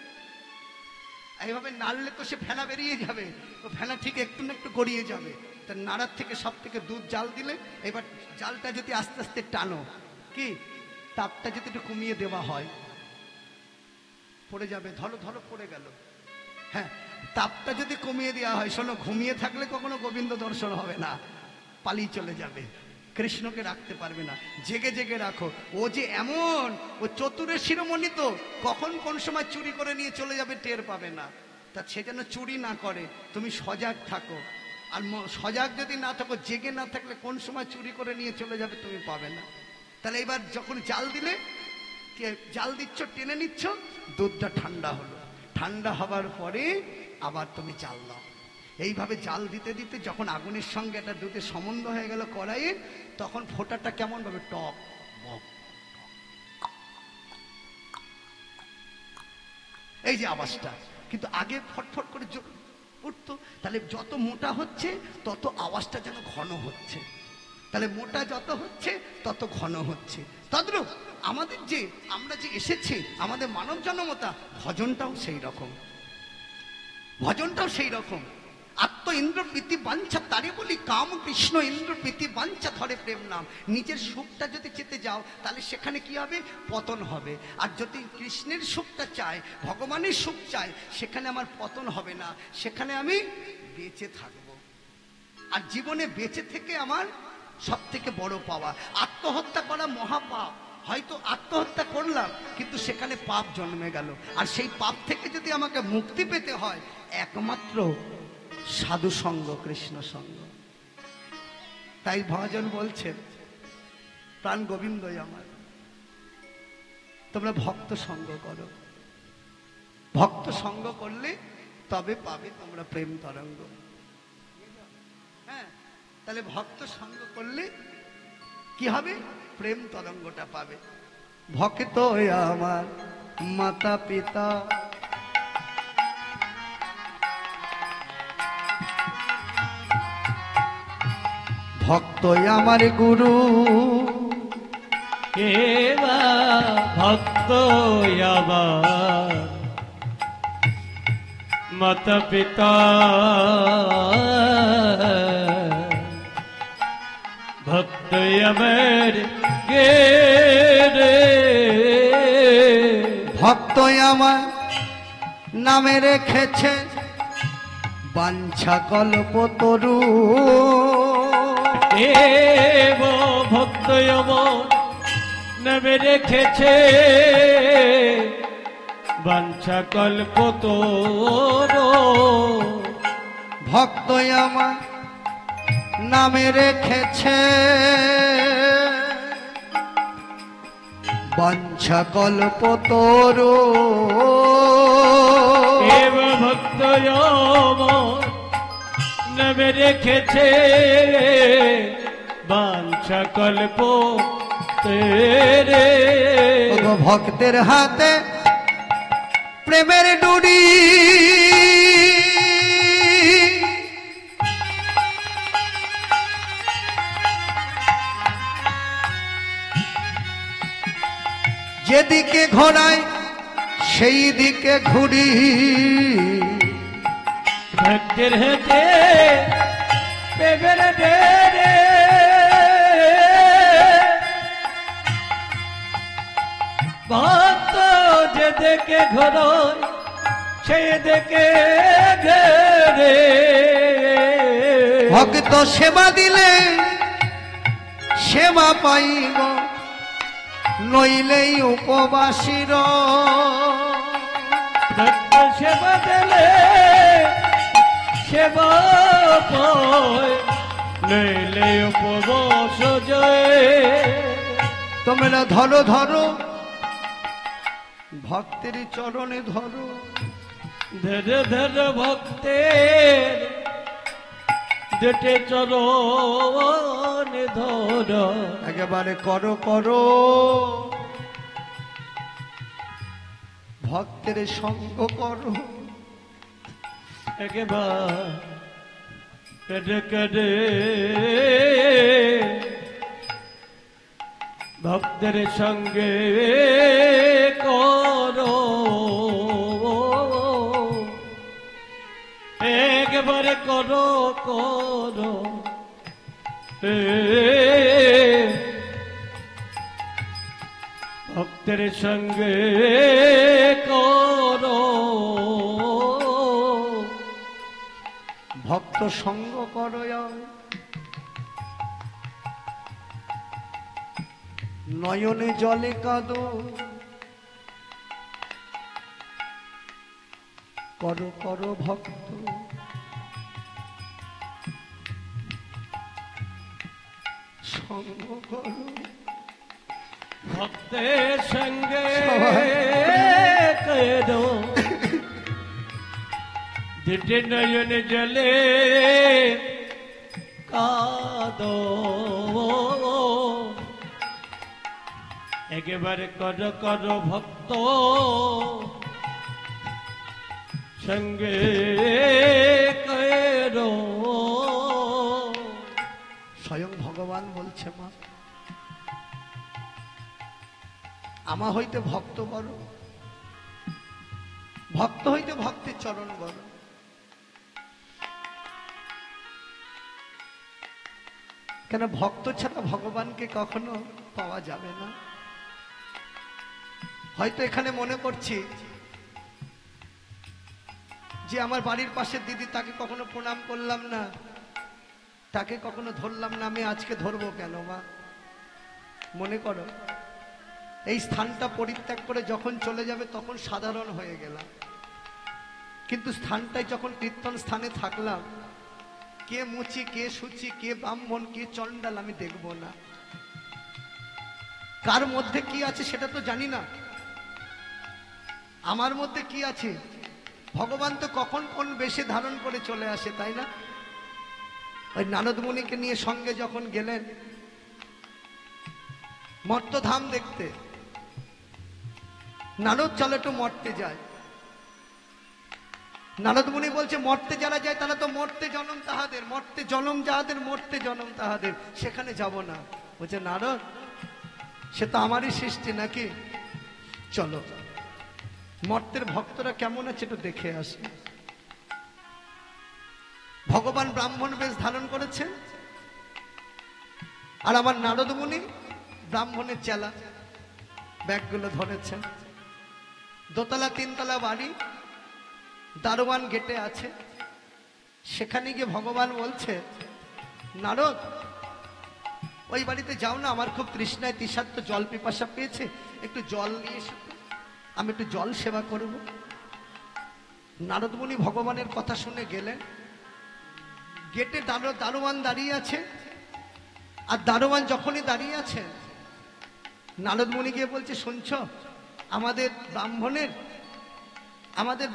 এইভাবে নাড়লে তো সে ফেনা বেরিয়ে যাবে, তো ফেনা ঠিক একটু না একটু গড়িয়ে যাবে। তা নাড়ার থেকে সব থেকে দুধ জাল দিলে, এবার জালটা যদি আস্তে আস্তে টানো, কি তাপটা যদি একটু কমিয়ে দেওয়া হয়, পড়ে যাবে, ধরো ধরো পড়ে গেল, হ্যাঁ, তাপটা যদি কমিয়ে দেওয়া হয়, শোনো, ঘুমিয়ে থাকলে কখনো গোবিন্দ দর্শন হবে না, পালিয়ে চলে যাবে, কৃষ্ণকে রাখতে পারবে না। জেগে জেগে রাখো। ও যে এমন, ও চতুরের শিরোমণি, তো কখন কোন সময় চুরি করে নিয়ে চলে যাবে টের পাবে না। তা সে যেন চুরি না করে, তুমি সজাগ থাকো। আর সজাগ যদি না থাকো, জেগে না থাকলে কোন সময় চুরি করে নিয়ে চলে যাবে তুমি পাবে না। তাহলে এবার যখন জাল দিলে, জাল দিচ্ছ, টেনে নিচ্ছ, দুধটা ঠান্ডা হলো, ঠান্ডা হবার পরে আবার তুমি জাল দাও। এইভাবে জাল দিতে দিতে যখন আগুনের সঙ্গে একটা দুধের সম্বন্ধ হয়ে গেল কড়াইয়ে, তখন ফোঁটাটা কেমন ভাবে টক বক, এই যে আওয়াজটা, কিন্তু আগে ফটফট করে উঠতো। তাহলে যত মোটা হচ্ছে তত আওয়াজটা যেন ঘন হচ্ছে, তাহলে মোটা যত হচ্ছে তত ঘন হচ্ছে। তদ্রূপ আমাদের যে, আমরা যে এসেছি, আমাদের মানব জন্মতা, ভজনটাও সেই রকম, ভজনটাও সেই রকম। আত্ম ইন্দ্র প্রীতি বাঞ্ছা, তারে বলি কাম কৃষ্ণ ইন্দ্র প্রীতি বাঞ্ছা ধরে প্রেম নাম। নিজের সুখটা যদি চেতে যাও, তাহলে সেখানে কি হবে? পতন হবে। আর যদি কৃষ্ণের সুখটা চায়, ভগবানের সুখ চায়, সেখানে আমার পতন হবে না, সেখানে আমি বেঁচে থাকব। আর জীবনে বেঁচে থেকে আমার সব থেকে বড় পাওয়া। আত্মহত্যা করা মহাপাপ। হয়তো আত্মহত্যা করলাম, কিন্তু সেখানে পাপ জন্মে গেল। আর সেই পাপ থেকে যদি আমাকে মুক্তি পেতে হয়, একমাত্র সাধু সঙ্গ, কৃষ্ণ সঙ্গ। তাই ভজন বলছেন, প্রাণ গোবিন্দই আমার, তোমরা ভক্ত সঙ্গ করো। ভক্ত সঙ্গ করলে তবে পাবে তোমরা প্রেম তরঙ্গ। হ্যাঁ, তাহলে ভক্ত সঙ্গ করলে কি হবে? প্রেম তরঙ্গটা পাবে। ভক্ত আমার মাতা পিতা, ভক্ত আমার গুরু, কেবা ভক্ত আমার মাতা পিতা, ভক্ত আমার গে রে, ভক্ত আমার নামে রেখেছে বাঞ্ছা কল্প তরু। দেব ভক্ত আমার নামে রেখেছে বাঞ্ছা কল্প তরু। ভক্ত আমার নামে রেখেছে বাঞ্ছা কল্প তরু। দেব ভক্ত নেমে রেখেছে বাঞ্ছা কল্প তেরে। ওগো ভক্তের হাতে প্রেমের ডুরি, যেদিকে ঘোরায় সেই দিকে ঘুরি। ভক্তের হাতে প্রেমের ডুরি, ভক্ত যেদিকে ঘোরায় সেই দিকে ঘেরে। ভক্ত সেবা দিলে সেবা পাইব, নইলেই উপবাসীর। ভক্ত সেবা দিলে সেবা পায়, নইলে উপবাস যায়। তোমরা ধরো ধরো ভক্তের চরণে ধরো, ধরে ধরে ভক্তের দুটি চরণ ধর। একেবারে করো করো ভক্তের সঙ্গ করো। একেবারে করে ভক্তের সঙ্গে করো, একেবারে করো করো। ভক্তের সঙ্গে করো, ভক্ত সঙ্গ করো। নয়নে জলে কাঁদো, করো করো ভক্ত সঙ্গ করো। ভক্তের সঙ্গে সবাই। করো, দুটি নয়ন জলে কাঁদো, একেবারে কর কর ভক্ত সঙ্গে করো। স্বয়ং ভগবান বলছে, মা আমা হইতে ভক্ত বড়, ভক্ত হইতে ভক্তের চরণ বড়। কেন ভক্ত ছাড়া ভগবানকে কখনো পাওয়া যাবে না। হয়তো এখানে মনে করছি যে আমার বাড়ির পাশের দিদি, তাকে কখনো প্রণাম করলাম না, তাকে কখনো ধরলাম না, আমি আজকে ধরবো কেন? মা মনে করো এই স্থানটা পরিত্যাগ করে যখন চলে যাবে তখন সাধারণ হয়ে গেলাম, কিন্তু স্থানটায় যখন কীর্তন স্থানে থাকলাম, কে মুচি, কে সুচি, কে ব্রাহ্মণ, কে চণ্ডাল আমি দেখব না। কার মধ্যে কি আছে সেটা তো জানি না, আমার মধ্যে কি আছে। ভগবান তো কখন কোন বেশে ধারণ করে চলে আসে, তাই না? ওই নারদ মুনিকে নিয়ে সঙ্গে যখন গেলেন মর্তধাম দেখতে, নারদ চলে একটু মর্তে যায়। নারদ মুনি বলছে, মর্তে যারা যায় তারা তো মর্তে জনম তাহাদের, মর্তে জনম যাহাদের, মর্তে জনম তাহাদের, সেখানে যাব না। বলছে, নারদ সে তো আমারই সৃষ্টি নাকি, চলো মর্তের ভক্তরা কেমন আছে একটু দেখে আসে। ভগবান ব্রাহ্মণ বেশ ধারণ করেছেন, আর আমার নারদ মুনি ব্রাহ্মণের চেলা, ব্যাগগুলো ধরেছেন। দোতলা তিনতলা বাড়ি, দারোয়ান গেটে আছে। সেখানে গিয়ে ভগবান বলছে, নারদ ওই বাড়িতে যাও না, আমার খুব তৃষ্ণায় তৃষার্ত জল পিপাসা পেয়েছে, একটু জল নিয়ে এসো, আমি একটু জল সেবা করব। নারদ মুনি ভগবানের কথা শুনে গেলেন। গেটে দারোয়ান দাঁড়িয়ে আছে, আর দারোয়ান যখনই দাঁড়িয়ে আছে, নারদ মুনি গিয়ে বলছে, শুনছ আমাদের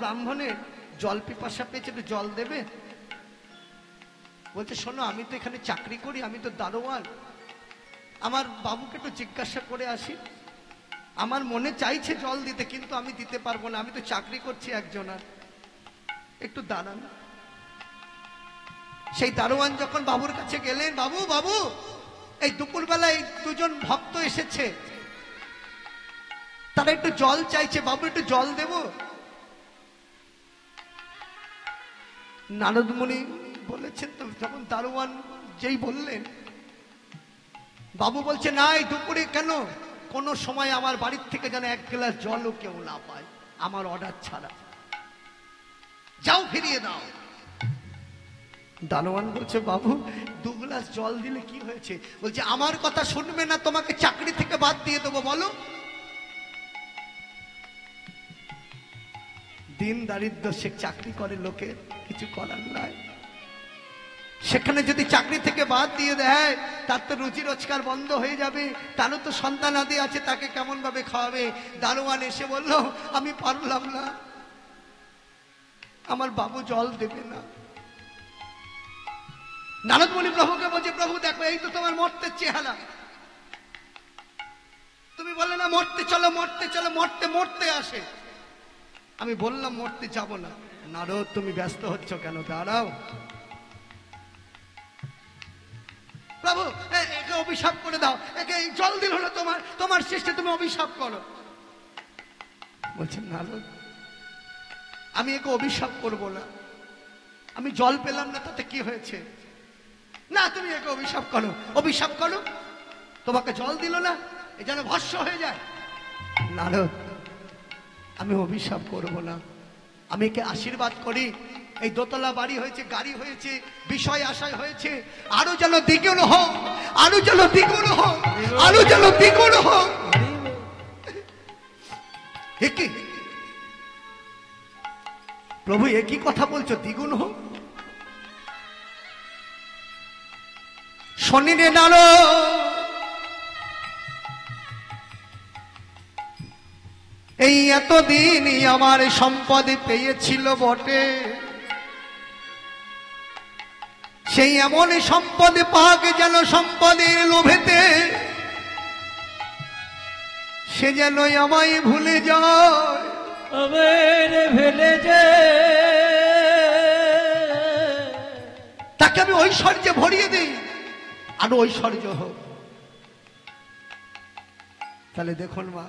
ব্রাহ্মণের জল পিপাসা পেয়েছে, একটু জল দেবে? বলছে শোনো, আমি তো এখানে চাকরি করি, আমি তো দারোয়ান, আমার বাবুকে একটু জিজ্ঞাসা করে আসি। আমার মনে চাইছে জল দিতে, কিন্তু আমি দিতে পারবো না, আমি তো চাকরি করছি একজনের, একটু দাঁড়ান। সেই দারোয়ান যখন বাবুর কাছে গেলেন, বাবু বাবু এই দুপুরবেলায় দুজন ভক্ত এসেছে, তারা একটু জল চাইছে, বাবু একটু জল দেব? নারদ মুনি বলেছেন, তো যখন দারোয়ান যেই বললেন, বাবু বলছে না, এই দুপুরে কেন, কোন সময় আমার বাড়ির থেকে যেন এক গ্লাস জলও কেউ না পায় আমার অর্ডার ছাড়া, যাও ফিরিয়ে দাও। দারোয়ান বলছে বাবু 2 গ্লাস জল দিলে কি হয়েছে? বলছে আমার কথা শুনবে না, তোমাকে চাকরি থেকে বাদ দিয়ে দেবো, বলো। দিন দারিদ্র, সে চাকরি করে, লোকের কিছু করার নাই। সেখানে যদি চাকরি থেকে বাদ দিয়ে দেয়, তার তো রুজি রোজগার বন্ধ হয়ে যাবে, তারও তো সন্তান আদি আছে, তাকে কেমন ভাবে খাওয়াবে? দারোয়ান এসে বলল আমি পারলাম না, আমার বাবু জল দেবে না। নারদ মুনি প্রভুকে বলছে, প্রভু দেখো, এই তো তোমার মর্তের চেহারা, তুমি বলে না মরতে চলো মরতে চলো, মরতে মরতে আসে। আমি বললাম মরতে যাব না। নারদ তুমি ব্যস্ত হচ্ছ কেন, দাঁড়াও। প্রভু একে অভিশাপ করে দাও, একে জল দিল না, তোমার তোমার সৃষ্টি, তুমি অভিশাপ করো। বলছেন নারদ আমি একে অভিশাপ করব না, আমি জল পেলাম না, তাতে কি হয়েছে? না তুমি একে অভিশাপ করো, অভিশাপ করো, তোমাকে জল দিল না, এ যেন ভস্ম হয়ে যায়। নারদ আমি অভিশাপ করব না, আমি একে আশীর্বাদ করি, এই দোতলা বাড়ি হয়েছে, গাড়ি হয়েছে, বিষয় আশায় হয়েছে, আরো যেন দ্বিগুণ হোক, আরো যেন দ্বিগুণ হোক, আরো যেন দ্বিগুণ হোক। একই প্রভু একই কথা বলছো, দ্বিগুণ হোক? শনি রে নারদ, এই এতদিনই আমার সম্পদ পেয়েছিল বটে, সেই এমন সম্পদ পাক যেন সম্পদের লোভেতে সে যেন আমায় ভুলে যায়, ভুলে যায়, তাকে আমি ঐশ্বর্যে ভরিয়ে দিই, আরো ঐশ্বর্য হোক। তাহলে দেখুন মা,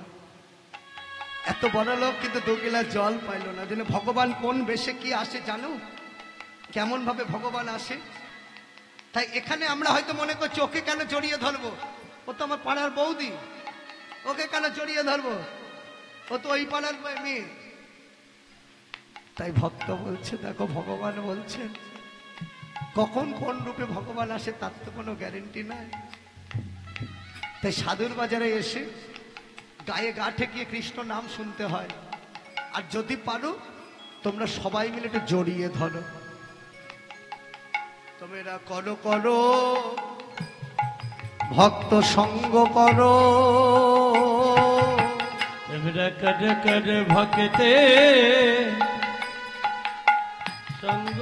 এত বড় লোক কিন্তু 2 গ্লাস জল পাইল না। যেন ভগবান কোন বেশে কি আসে জানো, কেমন ভাবে ভগবান আসে। তাই এখানে আমরা হয়তো মনে করছি ওকে কেন জড়িয়ে ধরবো, ও তো আমার পাড়ার বৌদি, ওকে কেন জড়িয়ে ধরবো, ও তো ওই পাড়ার মেয়ে। তাই ভক্ত বলছে দেখো, ভগবান বলছেন কখন কোন রূপে ভগবান আসে তার তো কোনো গ্যারেন্টি নাই। তাই সাধুর বাজারে এসে গায়ে গা ঠেকিয়ে কৃষ্ণ নাম শুনতে হয়, আর যদি পারো তোমরা সবাই মিলে একটু জড়িয়ে ধরো। তোমরা করো করো ভক্ত সঙ্গ করো, তোমরা কর কর ভক্তে সঙ্গ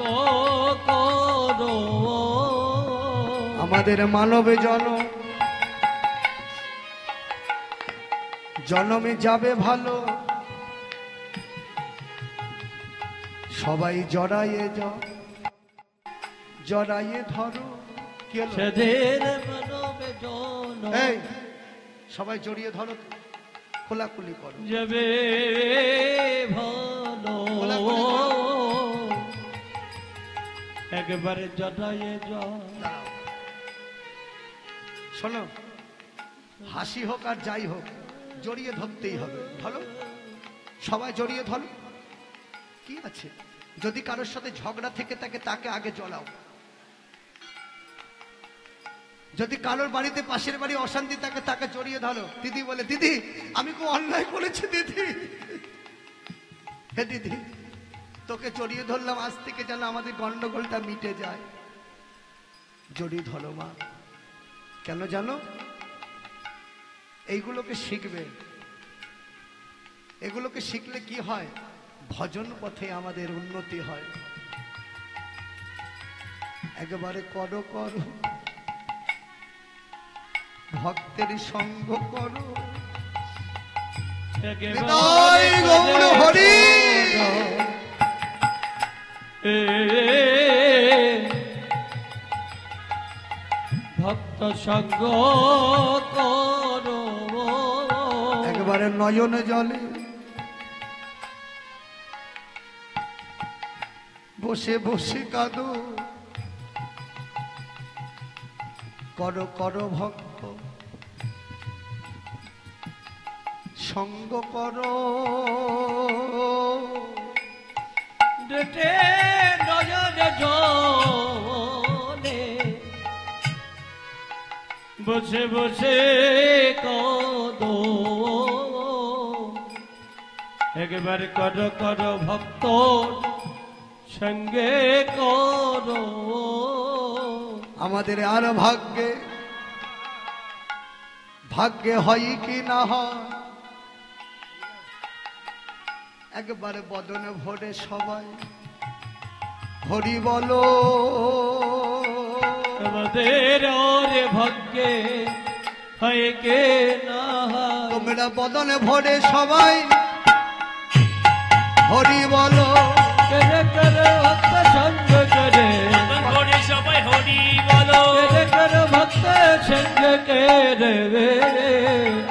করো। আমাদের মানবে জনমে যাবে ভালো, সবাই জড়াইয়ে যাও, জড়াইয়ে ধরো। কি হলো? সাধের মানবে জন, এই সবাই জড়িয়ে ধরো, খোলাখুলি করো, যাবে ভালো, একবারে জড়াইয়ে যাও। দাঁড়াও। শোনো, হাসি হোক আর যাই হোক জড়িয়ে ধরতেই হবে। ধরো, সবাই জড়িয়ে ধরো। কি আছে, যদি কারোর সাথে ঝগড়া থেকে থাকে তাকে আগে জড়াও। যদি কারোর বাড়িতে পাশের বাড়ি অশান্তি থাকে তাকে জড়িয়ে ধরো। দিদি বলে দিদি আমি খুব অন্যায় করেছি দিদি, হে দিদি তোকে জড়িয়ে ধরলাম, আজ থেকে যেন আমাদের গন্ডগোলটা মিটে যায়। জড়িয়ে ধরো মা। কেন জানো? এইগুলোকে শিখবে। এগুলোকে শিখলে কি হয়, ভজন পথে আমাদের উন্নতি হয়। একবারে করো করো, ভক্তের সঙ্গ করো। নিতাই গৌর হরি। ভক্ত সঙ্গ করো, একবারে নয়ন জলে বসে বসে কাঁদো। করো করো ভক্ত সঙ্গ করো। ডেটে নয়নে জলে বসে বসে কাঁদো। একবার করো করো ভক্ত সঙ্গে করো। আমাদের আর ভাগ্যে ভাগ্যে হয় কি না হয়, একবারে বদনে ভরে সবাই হরি বলো। আমাদের ওরে ভাগ্যে হয় কে না হয়, তোমরা বদনে ভরে সবাই হরি বলো। করে করে ভক্ত সঙ্গ করে, করে সবাই হরি বলো। করে করে ভক্ত সঙ্গ করে,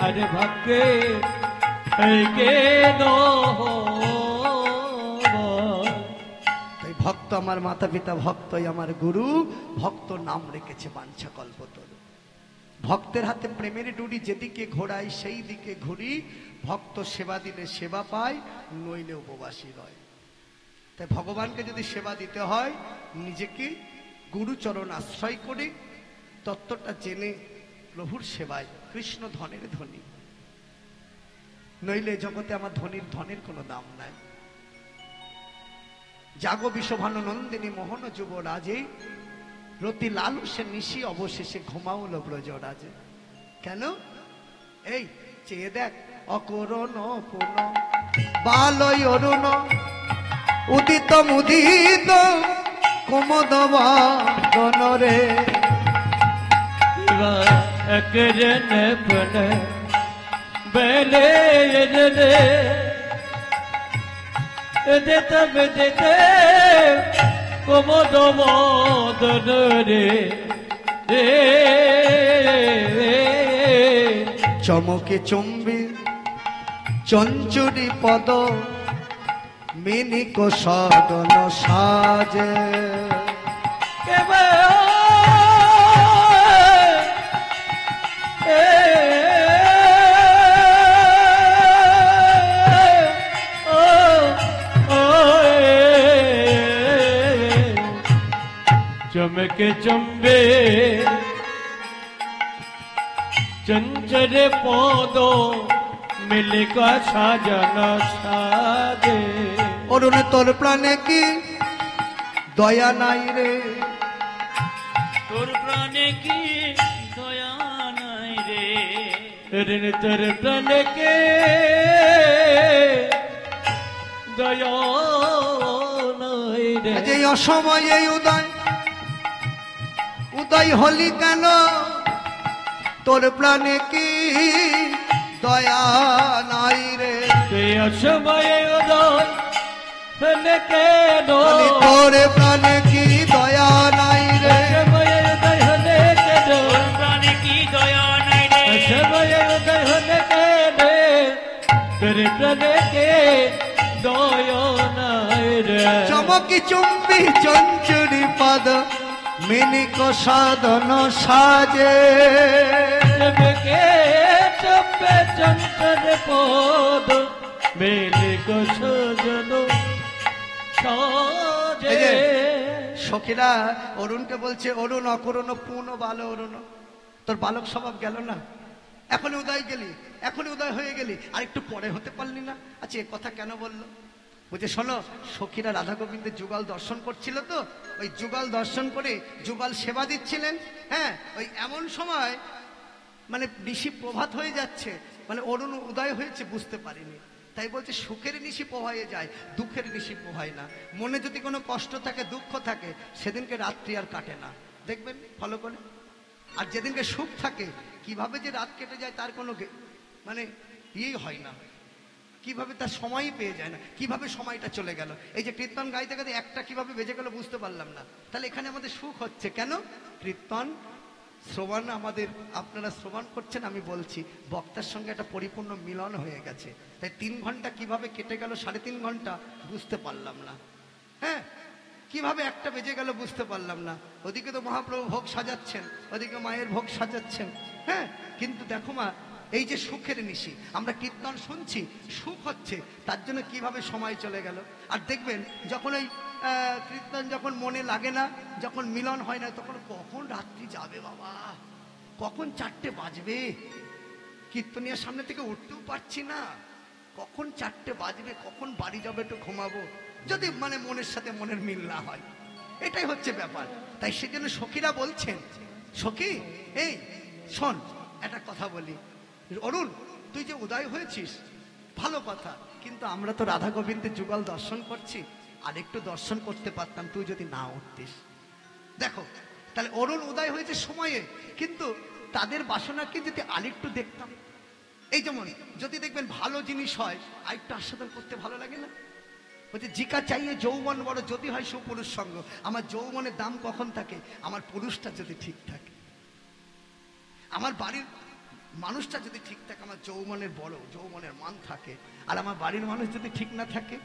আরে ভাগ্যে হয় কে না হয়। তাই ভক্ত আমার মাতা পিতা, ভক্তই আমার গুরু, ভক্ত নাম রেখেছে বাঞ্ছা কল্পতরু। ভক্তের হাতে প্রেমের ডুরি, যেদিকে ঘোরাই সেই দিকে ঘুরি। ভক্ত সেবা দিলে সেবা পায়, নইলে উপবাসী রয়। তাই ভগবানকে যদি সেবা দিতে হয়, নিজেকে গুরুচরণ আশ্রয় করে তত্ত্বটা জেনে প্রভুর সেবায়। কৃষ্ণ ধনের ধনী, নইলে জগতে আমার ধনের কোনো দাম নাই। জাগো বিশ্বভানু নন্দিনী মোহন যুবরাজে, রতি লালসে নিশি অবশেষে ঘুমাউল ব্রজরাজে। কেন? এই চেয়ে দেখ, অকরণ পুন বালয় অরুণ উদিত মুদিত কুমদ বাদনরে। একজনে বনে বেলে রে দেতে বেদেতে কোমদ মদন রে। চমকে চম্বি চঞ্চুরি পদ মিনিক সদন সাজে। চমকে চম্বে চঞ্চরে পদ মিলিক সাজন সাজে। অরুণ তোর প্রাণে কি দয়া নাই রে, তোর প্রাণে কি দয়া নাই রে। ঋণ তোর প্রাণে কে দয়া নাই রে। যে অসময়ে উদয় উদয় হলি কেন, তোর প্রাণে কি দয়া নাই রে। তুই অসময়ে উদয় হলে কেন, তোর প্রাণে কি দয়া নাই রে। অসময়ে উদয় হলে কেন, তোর প্রাণে কি দয়া নাই রে। অসময়ে উদয় হলে কেন, তোর প্রাণে কে দয়া নাই রে। চমকি চুম্বি চঞ্চুরি পদ মিনিক সাধন সাজে। চমকে চম্বে চঞ্চল পদ মিলিক সজন সাজে। সখীরা অরুণকে বলছে, অরুণ অকরণ পূর্ণ বাল অরুণ, তোর বালক স্বভাব গেল না, এখনই উদয় গেলি, এখনই উদয় হয়ে গেলি, আর একটু পরে হতে পারলি না? আচ্ছা এ কথা কেন বললো? বলছে শোনো, সখীরা রাধা গোবিন্দের যুগল দর্শন করছিল, তো ওই যুগল দর্শন করে যুগল সেবা দিচ্ছিলেন। হ্যাঁ, ওই এমন সময় মানে ঋষি প্রভাত হয়ে যাচ্ছে, মানে অরুণ উদয় হয়েছে বুঝতে পারিনি। তাই বলছে সুখের নিশি পোহায়ে যায়, দুঃখের নিশি পোহায় না। মনে যদি কোনো কষ্ট থাকে, দুঃখ থাকে, সেদিনকে রাত্রি আর কাটে না, দেখবেন ফলো করে। আর যেদিনকে সুখ থাকে, কিভাবে যে রাত কেটে যায় তার কোনো মানে ইয়েই হয় না, কিভাবে তার সময়ই পেয়ে যায় না, কিভাবে সময়টা চলে গেল। এই যে কীর্তন গাইতে গাইতে একটা কিভাবে বেজে গেল বুঝতে পারলাম না। তাহলে এখানে আমাদের সুখ হচ্ছে কেন? কীর্তন শ্রবণ আমাদের, আপনারা শ্রবণ করছেন, আমি বলছি বক্তার সঙ্গে একটা পরিপূর্ণ মিলন হয়ে গেছে। তাই 3 ঘন্টা কিভাবে কেটে গেল, 3.5 ঘন্টা বুঝতে পারলাম না। হ্যাঁ, কিভাবে একটা বেজে গেল বুঝতে পারলাম না। ওদিকে তো মহাপ্রভু ভোগ সাজাচ্ছেন, ওদিকে মায়ের ভোগ সাজাচ্ছেন। হ্যাঁ, কিন্তু দেখো মা, এই যে সুখের নিশি, আমরা কীর্তন শুনছি, সুখ হচ্ছে, তার জন্য কিভাবে সময় চলে গেল। আর দেখবেন যখন ওই কীর্তন যখন মনে লাগে না, যখন মিলন হয় না, তখন কখন রাত্রি যাবে বাবা, কখন 4টে বাজবে, কীর্তনিয়ার সামনে থেকে উঠতেও পারছি না, কখন 4টে বাজবে, কখন বাড়ি যাবে, একটু ঘুমাবো, যদি মানে মনের সাথে মনের মিল না হয়। এটাই হচ্ছে ব্যাপার। তাই সেজন্য সখীরা বলছেন, সখী এই শোন, একটা কথা বলি, অরুণ তুই যে উদয় হয়েছিস ভালো কথা, কিন্তু আমরা তো রাধা গোবিন্দের যুগল দর্শন করছি, আর একটু দর্শন করতে পারতাম তুই যদি না উঠতিস। দেখো তাহলে অরুণ উদয় হয়েছে সময়ে, কিন্তু তাদের বাসনাকে যদি আরেকটু দেখতাম। এই যেমন যদি দেখবেন ভালো জিনিস হয়, আরেকটু আস্বাদন করতে ভালো লাগে না? বলছে জিকা চাইয়ে যৌবন বড়, যদি হয় সুপুরুষ সঙ্গ। আমার যৌবনের দাম কখন থাকে? আমার পুরুষটা যদি ঠিক থাকে, আমার বাড়ির মানুষটা যদি ঠিক থাকে, আমার যৌবনের বড়, যৌবনের মান থাকে। আর আমার বাড়ির মানুষ যদি ঠিক না থাকে,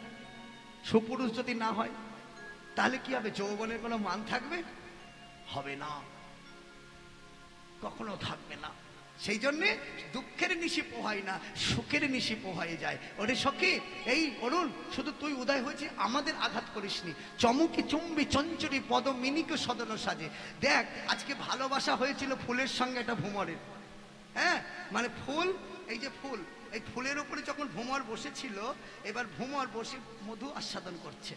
সুপুরুষ যদি না হয়, তাহলে কি হবে? যৌবনের কোনো মান থাকবে? হবে না, কখনো থাকবে না। সেই জন্যে দুঃখের নিশি পোহায় না, সুখের নিশি পোহায় যায়। ওরে সখী এই অরুণ, শুধু তুই উদয় হয়েছে, আমাদের আঘাত করিসনি। চমকি চুম্বি চঞ্চরি পদ মিনিক সদন সাজে। দেখ আজকে ভালোবাসা হয়েছিল ফুলের সঙ্গে একটা ভ্রমরের। হ্যাঁ, মানে ফুল, এই যে ফুল, এই ফুলের উপরে যখন ভ্রমর বসেছিল, এবার ভ্রমর বসে মধু আস্বাদন করছে।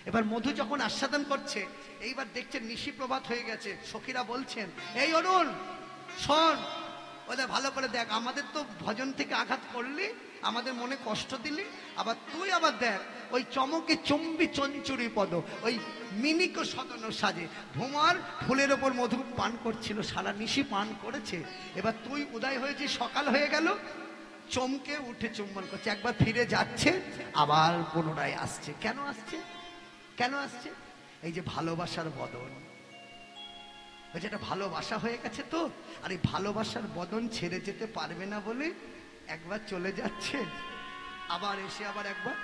এবার মধু যখন আস্বাদন করছে, এইবার দেখছেন নিশি প্রভাত হয়ে গেছে। সখীরা বলছেন, এই অরুণ শোন, ওদের ভালো করে দেখ, আমাদের তো ভজন থেকে আঘাত করলি, আমাদের মনে কষ্ট দিলি, আবার তুই আবার দেখ ওই চমকে চম্বি চঞ্চুরি পদ, ওই মিনিক সদন সাজে। ভ্রমর ফুলের ওপর মধু পান করছিল, সারা নিশি পান করেছে। এবার তুই উদয় হয়েছিস, সকাল হয়ে গেল, চমকে উঠে চুম্বন করছে। একবার ফিরে যাচ্ছে, আবার পুনরায় আসছে। কেন আসছে? কেন আসছে? এই যে ভালোবাসার বদন, যেটা ভালোবাসা হয়ে গেছে তো, আর এই ভালোবাসার বদন ছেড়ে যেতে পারবে না বলে একবার চলে যাচ্ছে, আবার এসে আবার একবার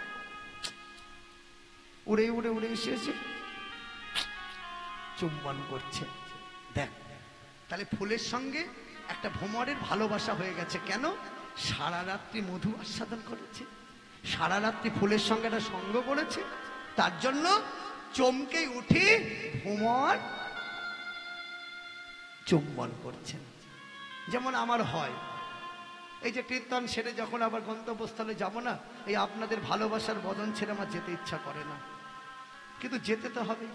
উড়ে উড়ে উড়ে এসে এসে চুম্বন করছে। দেখ তাহলে ফুলের সঙ্গে একটা ভ্রমরের ভালোবাসা হয়ে গেছে। কেন? সারা রাত্রি মধু আস্বাদন করেছে, সারা রাত্রি ফুলের সঙ্গে একটা সঙ্গ করেছে, তার জন্য চমকে উঠে ভ্রমর চুম্বন করছেন। যেমন আমার হয়, এই যে কীর্তন সেরে যখন আবার গন্তব্যস্থলে যাব না, এই আপনাদের ভালোবাসার বদন ছেড়ে আমার যেতে ইচ্ছা করে না, কিন্তু যেতে তো হবে,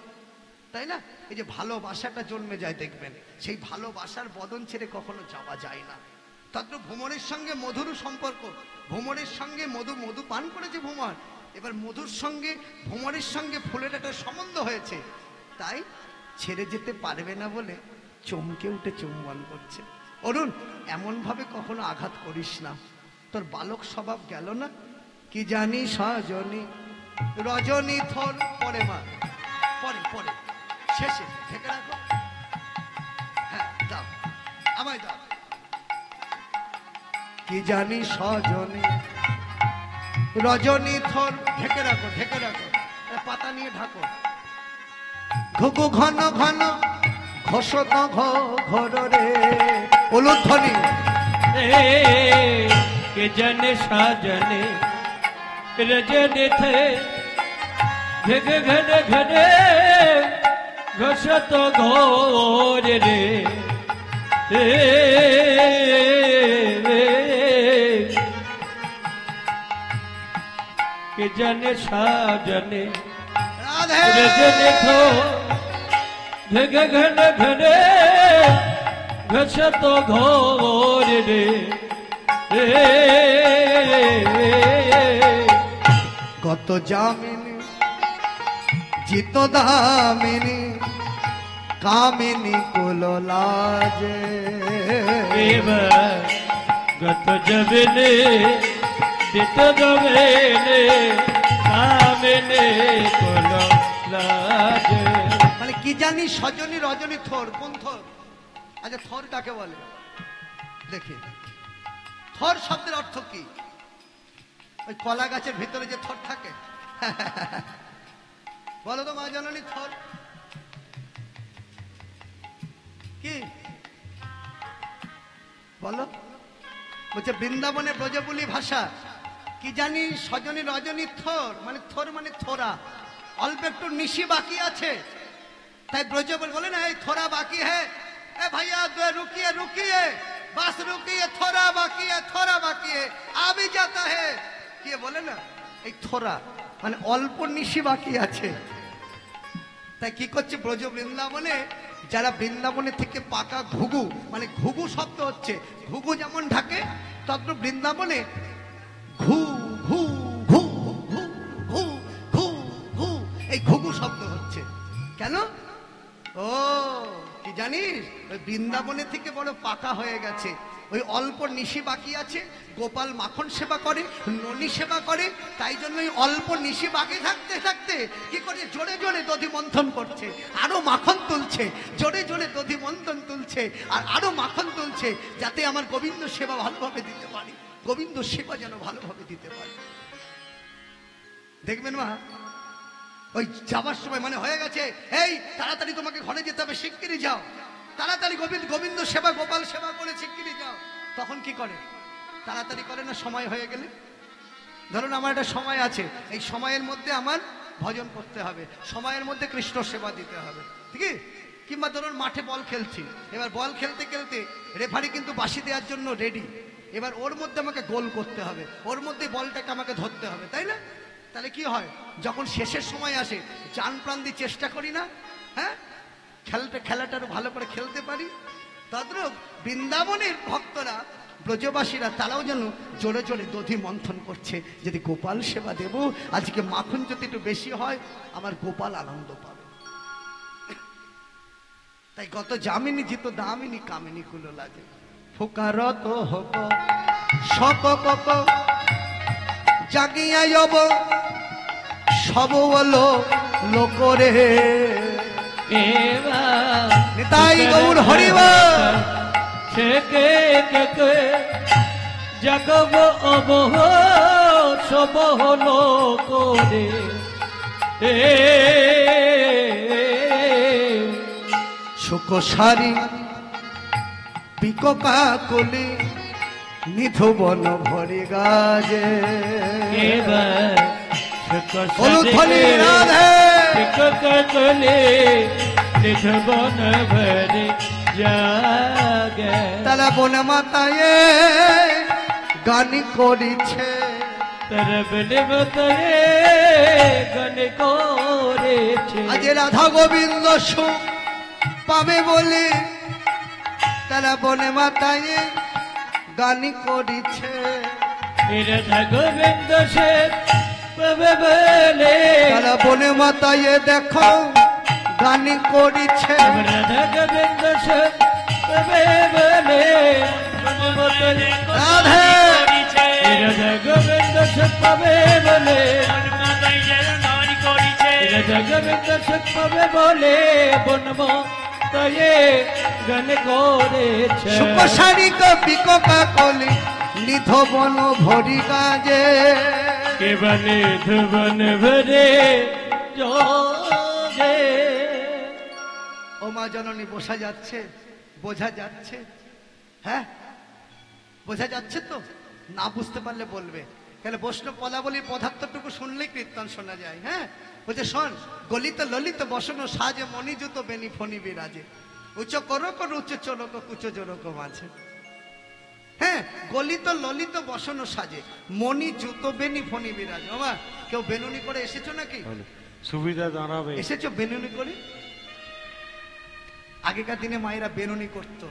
তাই না? এই যে ভালোবাসাটা জন্মে যায়, দেখবেন সেই ভালোবাসার বদন ছেড়ে কখনো যাওয়া যায় না। তদ্রূপ ভ্রমরের সঙ্গে মধুর সম্পর্ক, ভ্রমরের সঙ্গে মধু পান করেছে ভ্রমর, এবার মধুর সঙ্গে ভ্রমরের সঙ্গে ফুলের একটা সম্বন্ধ হয়েছে, তাই ছেড়ে যেতে পারবে না বলে চমকে উঠে চুম্বন করছে। অরুণ এমন ভাবে কখনো আঘাত করিস না, তোর বালক স্বভাব গেল না। কি জানি সজনী রজনী থর, পরে মা, পরে পরে শেষে ঢেকে রাখো। হ্যাঁ দাও, আমায় দাও। কি জানি সজনী রজনী থর, ঢেকে রাখো, ঢেকে রাখো, পাতা নিয়ে ঢাকো। ঘুঘু ঘন ঘন ঘোষত ঘোর রে, উলুধ্বনি। के जन साजने रजने थे घग घन घने घसत घोर रे, के जन साजने रजने थो घग घन घने घसत घोर रे, গত যামিনী জিত দামিনী কামিনী কুললাজে এবার গত জবেনে দিত গবেনে কামেনে কোলো লাজে। মানে কি জানি সজনী রজনী থর, কোন থর? আচ্ছা থর কাকে বলে দেখি, থর শব্দের অর্থ কি? ওই কলা গাছের ভিতরে যে থর থাকে বলো তো মা জননী, থর কি বলো? বলছে বৃন্দাবনে ব্রজবুলি ভাষা কি জানি সজনী রজনী থর, মানে থর মানে থোরা, অল্প একটু নিশি বাকি আছে, তাই ব্রজবুল বলে না এই থোরা বাকি হ্যাঁ, এ ভাইয়া রুকিয়ে রুকিয়ে বাস রুকিয়ে, থোরা বাকি है, থোরা বাকি है, আবি যাতা है, কি বলে না এই থোরা মানে অল্প নিশি বাকি আছে। তাই কি করছে ব্রজ বৃন্দাবনে, যারা বৃন্দাবনে থেকে পাকা ঘুঘু, মানে ঘুঘু শব্দ হচ্ছে, ঘুঘু যেমন ঢাকে তদ্র বৃন্দাবনে ঘু ঘু ঘু ঘু ঘু ঘু ঘু এই ঘুঘু শব্দ হচ্ছে। কেন? ও কি জানিস, ওই বৃন্দাবনে থেকে বড় পাকা হয়ে গেছে, ওই অল্প নিশি বাকি আছে, গোপাল মাখন সেবা করে, ননী সেবা করে, তাই জন্য ওই অল্প নিশি বাকি থাকতে থাকতে কি করে জোরে জোরে দধি মন্থন করছে, আরো মাখন তুলছে, জোরে জোরে দধি মন্থন তুলছে আর আরো মাখন তুলছে, যাতে আমার গোবিন্দ সেবা ভালোভাবে দিতে পারি, গোবিন্দ সেবা যেন ভালোভাবে দিতে পারি। দেখবেন মা ওই যাবার সময় মানে হয়ে গেছে, এই তাড়াতাড়ি তোমাকে ঘরে যেতে হবে, শিগগিরই যাও, তাড়াতাড়ি গোবিন্দ সেবা গোপাল সেবা করে শিগগিরই যাও। তখন কি করে? তাড়াতাড়ি করে না সময় হয়ে গেলে? ধরুন আমার একটা সময় আছে, এই সময়ের মধ্যে আমার ভজন করতে হবে, সময়ের মধ্যে কৃষ্ণ সেবা দিতে হবে, ঠিক আছে? কিংবা ধরুন মাঠে বল খেলছি, এবার বল খেলতে খেলতে রেফারি কিন্তু বাঁশি দেওয়ার জন্য রেডি, এবার ওর মধ্যে আমাকে গোল করতে হবে, ওর মধ্যে বলটাকে আমাকে ধরতে হবে, তাই না? তাহলে কি হয়, যখন শেষের সময় আসে জান প্রাণ দিয়ে চেষ্টা করি না, হ্যাঁ খেলাটা আরো ভালো করে খেলতে পারি। তদ্রূপ বৃন্দাবনের ভক্তরা ব্রজবাসীরা তারাও যেন জোরে জোরে দধি মন্থন করছে, যদি গোপাল সেবা দেব, আজকে মাখন যদি একটু বেশি হয় আমার গোপাল আনন্দ পাবে। তাই গত যামিনী জিত দামিনী কামিনী কুলো লাগে, ফুকারত হব শত কত জাগিয়া যাব সব বলো লোকরে, নিতাই গৌর হরিবল কে জগব অবহ সব হলো করে সুকসারি পিকা কলি নিধুবন ভরি গাজে, অনুধ্বনি রাধে কলে নিধুবন ভরি জাগে। তারা বন মাতায় গানি করিছে, তারা বনে মাতায় গানি করেছে, আজ রাধা গোবিন্দ সুখ পাবে বলে তারা বনে মাতায় গানি করিছে, রাধা গোবিন্দ সে পাবে বলে তারা বনে মাতায় দেখো গানি করিছে, রাধা গোবিন্দ সে পাবে বলে রাধে রাধা গোবিন্দ সে পাবে বলে রাধা গোবিন্দ সে পাবে বলে বনম তয়ে গান করেছে, সুকসারি পিকা কলি নিধবন ভরি গাজে, কেবলে ধুবন ভরে যোগে। ও মা জননী বোঝা যাচ্ছে, বোঝা যাচ্ছে, হ্যাঁ বোঝা যাচ্ছে তো? না বুঝতে পারলে বলবে, কেন বৈষ্ণব পদাবলীর পদার্থটুকু শুনলেই কীর্তন শোনা যায়। হ্যাঁ বলছে শোন, গলিত ললিত বসন সাজে মণিজুত বেনি ফণি বিরাজে, উচ্চ করক উচ্চ চরক কুচ জোরক মাঝে। হ্যাঁ গলিত ললিত বসন সাজে মণি জুতো বেনি ফণি বিরাজে। বাবা কেউ বেনুনি করে এসেছো নাকি? সুবিধা দাঁড়াবে, এসেছো বেনুনি করে? আগেকার দিনে মায়েরা বেনুনি করতো,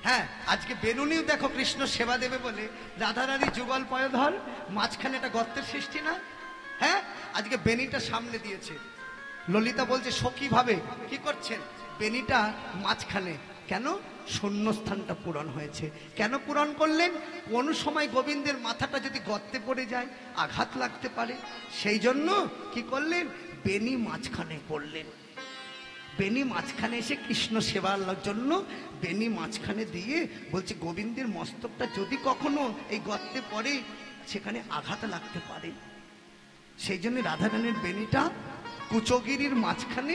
হ্যাঁ আজকে বেনুনিও দেখো কৃষ্ণ সেবা দেবে বলে রাধারানী যুগল পয়ধর মাঝখানে একটা গর্তের সৃষ্টি না, হ্যাঁ, আজকে বেনিটা সামনে দিয়েছে। ললিতা বলছে সখী ভাবে কি করছেন, বেনিটা মাঝখানে কেন, শূন্যস্থানটা পূরণ হয়েছে। কেন পূরণ করলেন, কোন সময় গোবিন্দের মাথাটা যদি গর্তে পড়ে যায়, আঘাত লাগতে পারে, সেই জন্য কি করলেন, বেনি মাঝখানে পড়লেন। বেনি মাঝখানে এসে কৃষ্ণ সেবার জন্য বেনি মাঝখানে দিয়ে বলছে গোবিন্দের মস্তকটা যদি কখনো এই গর্তে পড়ে সেখানে আঘাত লাগতে পারে, সেই জন্য রাধারানীর বেনিটা কুচগিরির মাঝখানে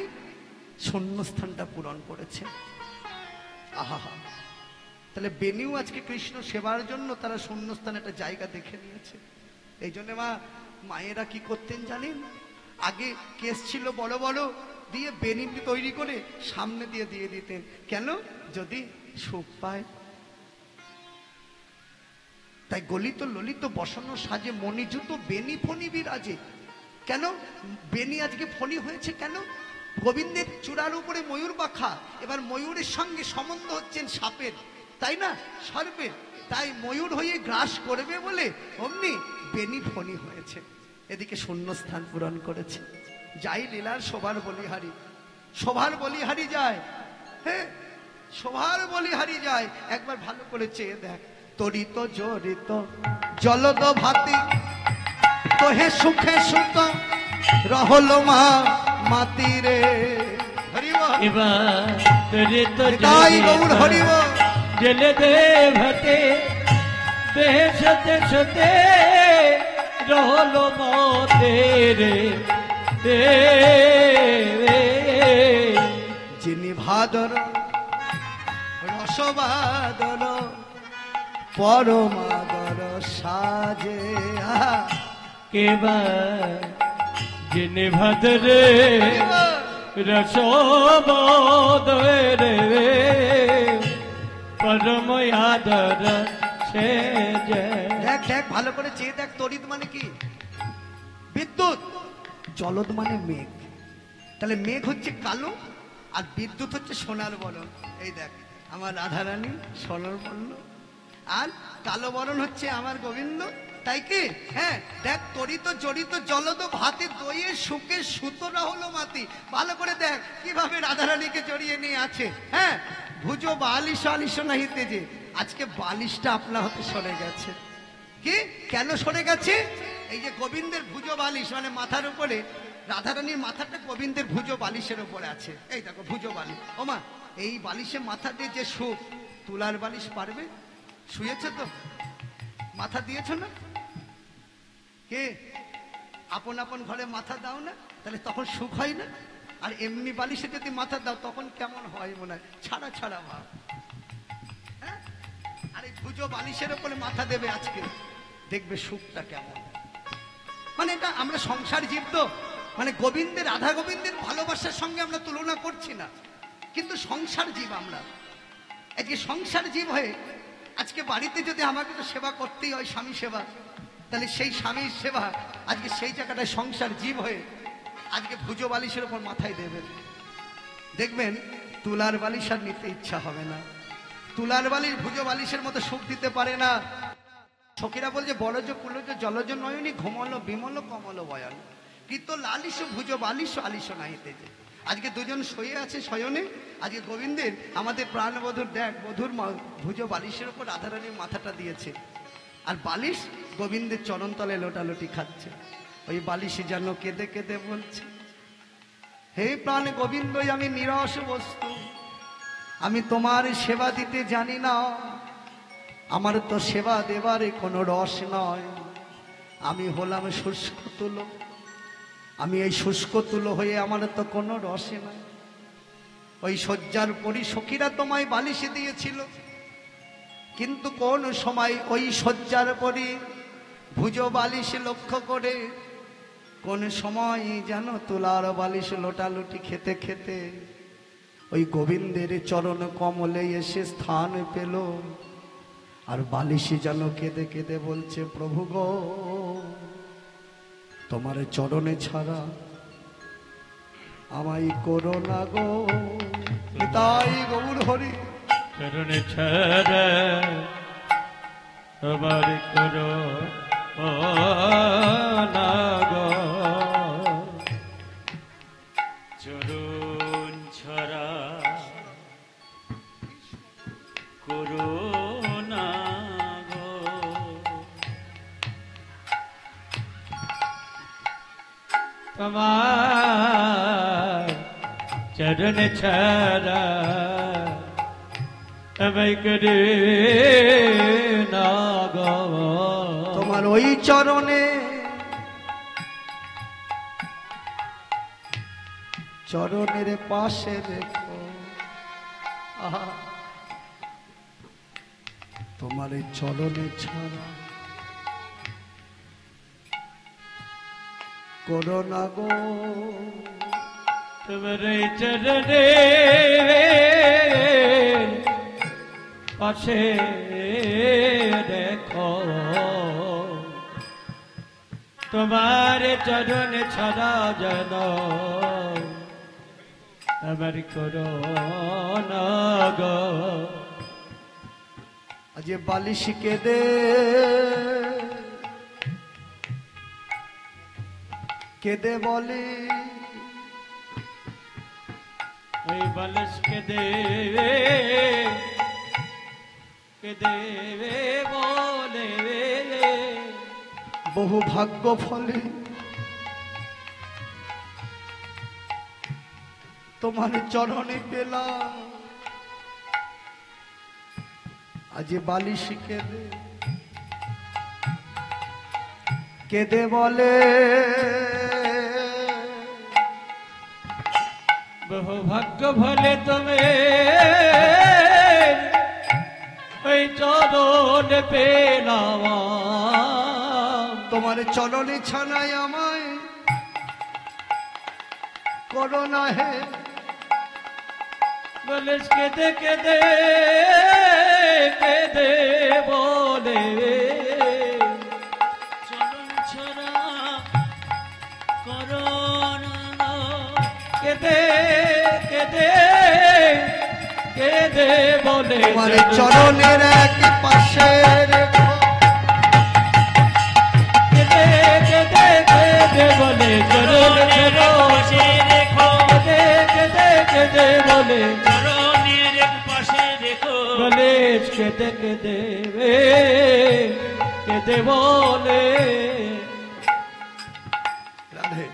শূন্যস্থানটা পূরণ করেছে। আহা, তাহলে বেনিও আজকে কৃষ্ণ সেবার জন্য তারা শূন্যস্থানে একটা জায়গা দেখে নিয়েছে। এই জন্য মায়েরা কি করতেন জানেন, আগে কেস ছিল বড় বড়, দিয়ে বেনি তৈরি করে সামনে দিয়ে দিয়ে দিতেন, কেন, যদি সুখ পায়। তাই গলিত ললিত বসানো সাজে মণিজুত বেনি ফণি বিরাজে। কেন বেনি আজকে ফণি হয়েছে, কেন, গোবিন্দের চূড়ার উপরে ময়ূর পাখা, এবার ময়ূরের সঙ্গে সম্বন্ধ হচ্ছেন সাপের, তাই না, সর্পের, তাই ময়ূর হয়ে গ্রাস করবে বলে অমনি বেনি ফণি হয়েছে, এদিকে শূন্যস্থান পূরণ করেছে। যাই লীলার শোভার বলিহারি, শোভার বলিহারি যায়, হ্যাঁ শোভার বলিহারি যায়। একবার ভালো করে চেয়ে দেখ, তরিত জড়িত জলদ ভাতি তোহে সুখে সুত রহল মা মাতি রে। হরিব এবার তোরে তো তাই গৌর হরিব জলে দে ভাতে দেহ সতে সতে রহলো মতে রে দে। যিনি ভাদর রসবাদর পরমাদর সাজে। কেবার যিনি ভাদরে রসবোদরে পরম আদর সে দেখ দেখ ভালো করে চেয়ে দেখ, তড়িৎ মানে কি, বিদ্যুৎ, জলদ মানে মেঘ, তাহলে মেঘ হচ্ছে কালো আর বিদ্যুৎ হচ্ছে সোনার বরণ। এই দেখ আমার রাধারানী সোনার বর্ণ আর কালো বরণ হচ্ছে আমার গোবিন্দ, তাই কি, হ্যাঁ দেখ তরিত জড়িত জলদ ভাতে দইয়ে সুখে সুতরা হলো মাতি। ভালো করে দেখ কিভাবে রাধারানীকে জড়িয়ে নিয়ে আছে, হ্যাঁ ভুজো বালিশ আলিশ নাহিতে, যে আজকে বালিশটা আপনা হতে সরে গেছে। কি কেন সরে গেছে, এই যে গোবিন্দের ভুজো বালিশ মানে মাথার উপরে, রাধারানীর মাথাটা গোবিন্দের ভুজো বালিশের উপরে আছে, এই দেখো ভুজো বালিশ। ওমা এই বালিশে মাথা দিয়ে যে সুখ, তুলার বালিশ পারবে, শুয়েছে তো মাথা দিয়েছ না, কে আপন আপন ঘরে মাথা দাও না, তাহলে তখন সুখ হয় না, আর এমনি বালিশে যদি মাথা দাও তখন কেমন হয় মনে হয়, ছাড়া ছাড়া ভাব। হ্যাঁ আর এই ভুজো বালিশের উপরে মাথা দেবে আজকে, দেখবে সুখটা কেমন। মানে এটা আমরা সংসার জীব তো, মানে গোবিন্দের রাধা গোবিন্দের ভালোবাসার সঙ্গে আমরা তুলনা করছি না, কিন্তু সংসার জীব আমরা। আজকে সংসার জীব হয়ে আজকে বাড়িতে যদি আমাকে তো সেবা করতেই হয়, স্বামী সেবা, তাহলে সেই স্বামীর সেবা আজকে সেই জায়গাটায় সংসার জীব হয়ে আজকে ভুজো বালিশের উপর মাথায় দেবেন, দেখবেন তুলার বালিশ আর নিতে ইচ্ছা হবে না। তুলার বালিশ ভুজো বালিশের মতো সুখ দিতে পারে না। সখীরা বলছে বলজ কুলজ জলজ নয়নী ঘুমল বিমল কমল বয়ন, কিন্তু লালিশ ভুজো বালিশ আলিশ নাহিতে। আজকে দুজন শুয়ে আছে শয়নে, আজকে গোবিন্দের আমাদের প্রাণবধূর দেখ বধুর ভুজো বালিশের উপর রাধারানীর মাথাটা দিয়েছে, আর বালিশ গোবিন্দের চরণতলে লোটালোটি খাচ্ছে। ওই বালিশে যেন কেঁদে কেঁদে বলছে, হে প্রাণ গোবিন্দ আমি নিরস বস্তু, আমি তোমার সেবা দিতে জানি না, আমার তো সেবা দেবারে কোনো রস নয়, আমি হলাম শুষ্ক তুলো, আমি এই শুষ্ক তুলো হয়ে আমার তো কোনো রসে নাই। ওই শয্যার পরি সখীরা তোমায় বালিশে দিয়েছিল, কিন্তু কোন সময় ওই শয্যার পরি ভুজো বালিশ লক্ষ্য করে কোন সময় যেন তুলার বালিশ লোটালুটি খেতে খেতে ওই গোবিন্দের চরণ কমলে এসে স্থান পেল, আর বালিশে যেন কেঁদে কেঁদে বলছে, প্রভু গো তোমার চরণে ছাড়া আমায় করো না গো, তাই গৌর হরি চরণে ছাড়া আমার করো না গো। তোমার চরণ ছাড়া আমায় করে না গো। তোমার ওই চরণে চরণের পাশে রেখো, আহা, তোমার এই চরণে ছাড়া করো না গো। তোমার এই চরণে পাশে দেখো, তোমার চরণ ছাড়া যেন আমার করো না গো। আজ বালিশ কেঁদে কেঁদে বলে, ওই বালিশ কেঁদে বলে বহু ভাগ্য ফলে তোমার চরণে পেলাম। আজ বালিশ কেঁদে কেঁদে বলে, বহু ভাগ্য ফলে তুমি ওই চরণ পেলাম। তোমার চরণে ছানায় আমায় করো না হে। বলিস কেঁদে কেঁদে কেঁদে বলে, চরণ ছাড়া করো না গো। কেঁদে কেঁদে কেঁদে বলে, তোমার চরণের এক পাশে রেখো, কেঁদে কেঁদে কেঁদে বলে চরণ পাশে রেখো, কেঁদে কেঁদে কেঁদে বলে, চরণের পাশে রেখো। বলে কেঁদে কেঁদে কেঁদে বলে। রাধে।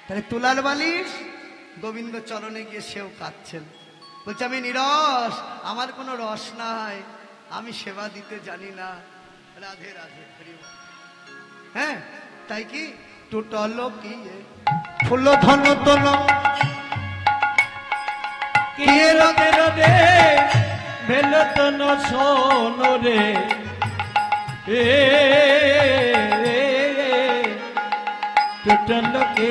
তাহলে তুলার বালিশ গোবিন্দ চরণে গিয়ে সেও কাঁদছেন, বলছে আমি নিরস, আমার কোনো রস নাই, আমি সেবা দিতে জানি না। রাধে রাধে হরি বল। হ্যাঁ তাই কি টুটল কি ফুল ধন তোল কি রদে রদে ভেলতন সোনো রে, টুটল কে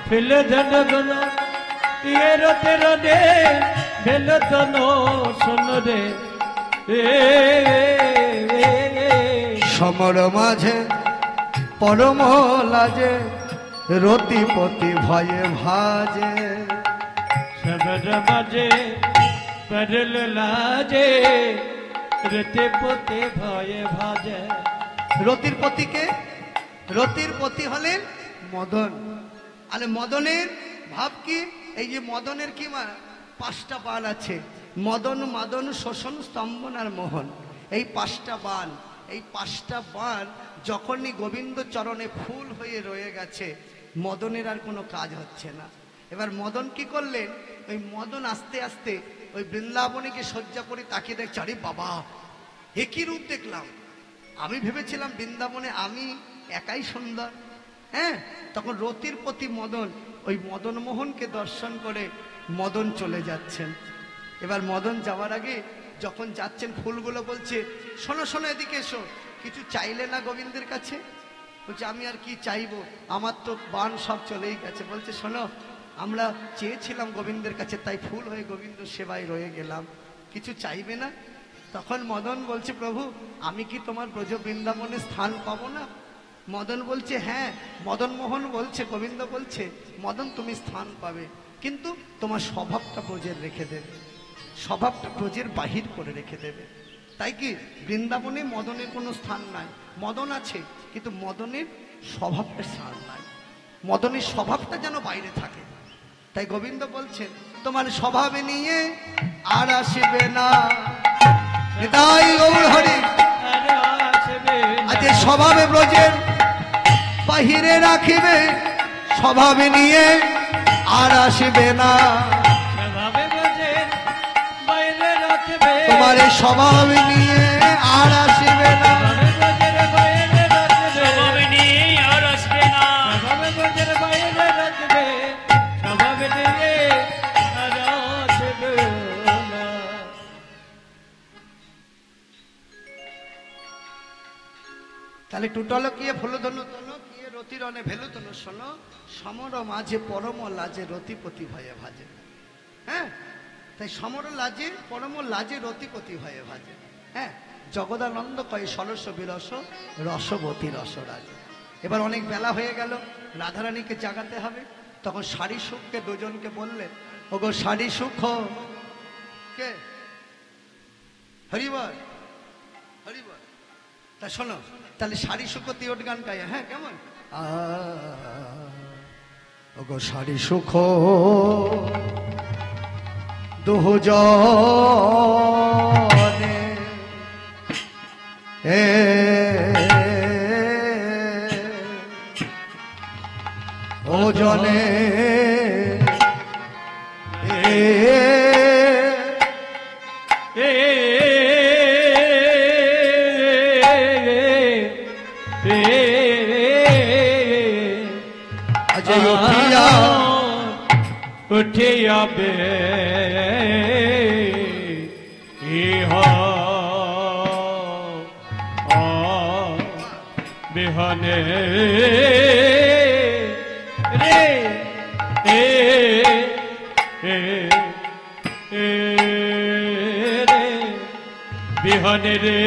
ফিল ধন গুলো, কি রদে রদে ভেলতন সোনো রে। সমর মাঝে পরম লাজে রতিপতি ভয়ে ভাজে। সবর বাজে পরল লাজে রতে পোতে ভয়ে ভাজে। রতির পতিকে, রতির পতি হলেন মদন। আরে মদনের ভাব কি? এই যে মদনের কি পাঁচটা বান আছে, মদন মাদন শোষণ স্তম্ভন আর মোহন, এই পাঁচটা বান। এই পাঁচটা বান যখনই গোবিন্দ চরণে ফুল হয়ে রয়ে গেছে, মদনের আর কোনো কাজ হচ্ছে না। এবার মদন কি করলেন? ওই মদন আস্তে আস্তে ওই বৃন্দাবনীকে শয্যা করে তাকিয়ে দেখছে, আরে বাবা একই রূপ দেখলাম, আমি ভেবেছিলাম বৃন্দাবনে আমি একাই সুন্দর। হ্যাঁ, তখন রতির প্রতি মদন ওই মদন মোহনকে দর্শন করে মদন চলে যাচ্ছেন। এবার মদন যাওয়ার আগে যখন যাচ্ছেন ফুলগুলো বলছে, শোনো শোনো এদিকে এসো, কিছু চাইলে না গোবিন্দের কাছে? বলছে আমি আর কি চাইবো, আমার তো বান সব চলেই গেছে। বলছে শোনো, আমরা চেয়েছিলাম গোবিন্দের কাছে, তাই ফুল হয়ে গোবিন্দ সেবায় রয়ে গেলাম, কিছু চাইবে না? তখন মদন বলছে, প্রভু আমি কি তোমার ব্রজ বৃন্দাবনে স্থান পাবো না? মদন বলছে হ্যাঁ। মদন মোহন বলছে, গোবিন্দ বলছে, মদন তুমি স্থান পাবে, কিন্তু তোমার স্বভাবটা ব্রজের রেখে দেবে, স্বভাবটা ব্রজের বাহির করে রেখে দেবে। তাই কি বৃন্দাবনে মদনের কোনো স্থান নাই, মদন আছে কিন্তু মদনের স্বভাবটা স্থান নাই, মদনের স্বভাবটা যেন বাইরে থাকে। তাই গোবিন্দ বলছেন, তোমার স্বভাবে নিয়ে আর আসবে না। হৃদয় গৌর হরি। আজ স্বভাবে ব্রজের বাহিরে রাখিবে, স্বভাব নিয়ে আর আসবে না, স্বভাবে বোঝের বাইরে রাখবে, তোমার এই স্বভাব নিয়ে আর আসবে না। স্বভাবে বোঝের বাইরে রাখবে, স্বভাব নিয়ে আর আসবে না। স্বভাবে বোঝের বাইরে রাখবে, স্বভাবে নিয়ে আর আসবে না। তাহলে টুটল কিয়ে ফুল ধনু তনু কিয়ে রতিরণে ভেলু তনু শোনো, সমর মাঝে পরম লাজে রতিপতি ভয়ে ভাজে। হ্যাঁ, তাই সমর লাজে পরম লাজে রতিপতি ভয়ে ভাজে। হ্যাঁ, জগদানন্দ কয় সরস বিরস রসবতী রসরাজ। এবার অনেক বেলা হয়ে গেল, রাধারানীকে জাগাতে হবে। তখন শাড়ি সুখকে দুজনকে বললেন, ওগো শাড়ি সুখ কে, হরিবর হরিবর। তা শোনো, তাহলে শাড়ি সুখ তিওট গান গায়। হ্যাঁ, কেমন? ওগো শাড়ি সুখ দুজনে ওজনে উঠিয়া বে বিহনে রে বিহনে রে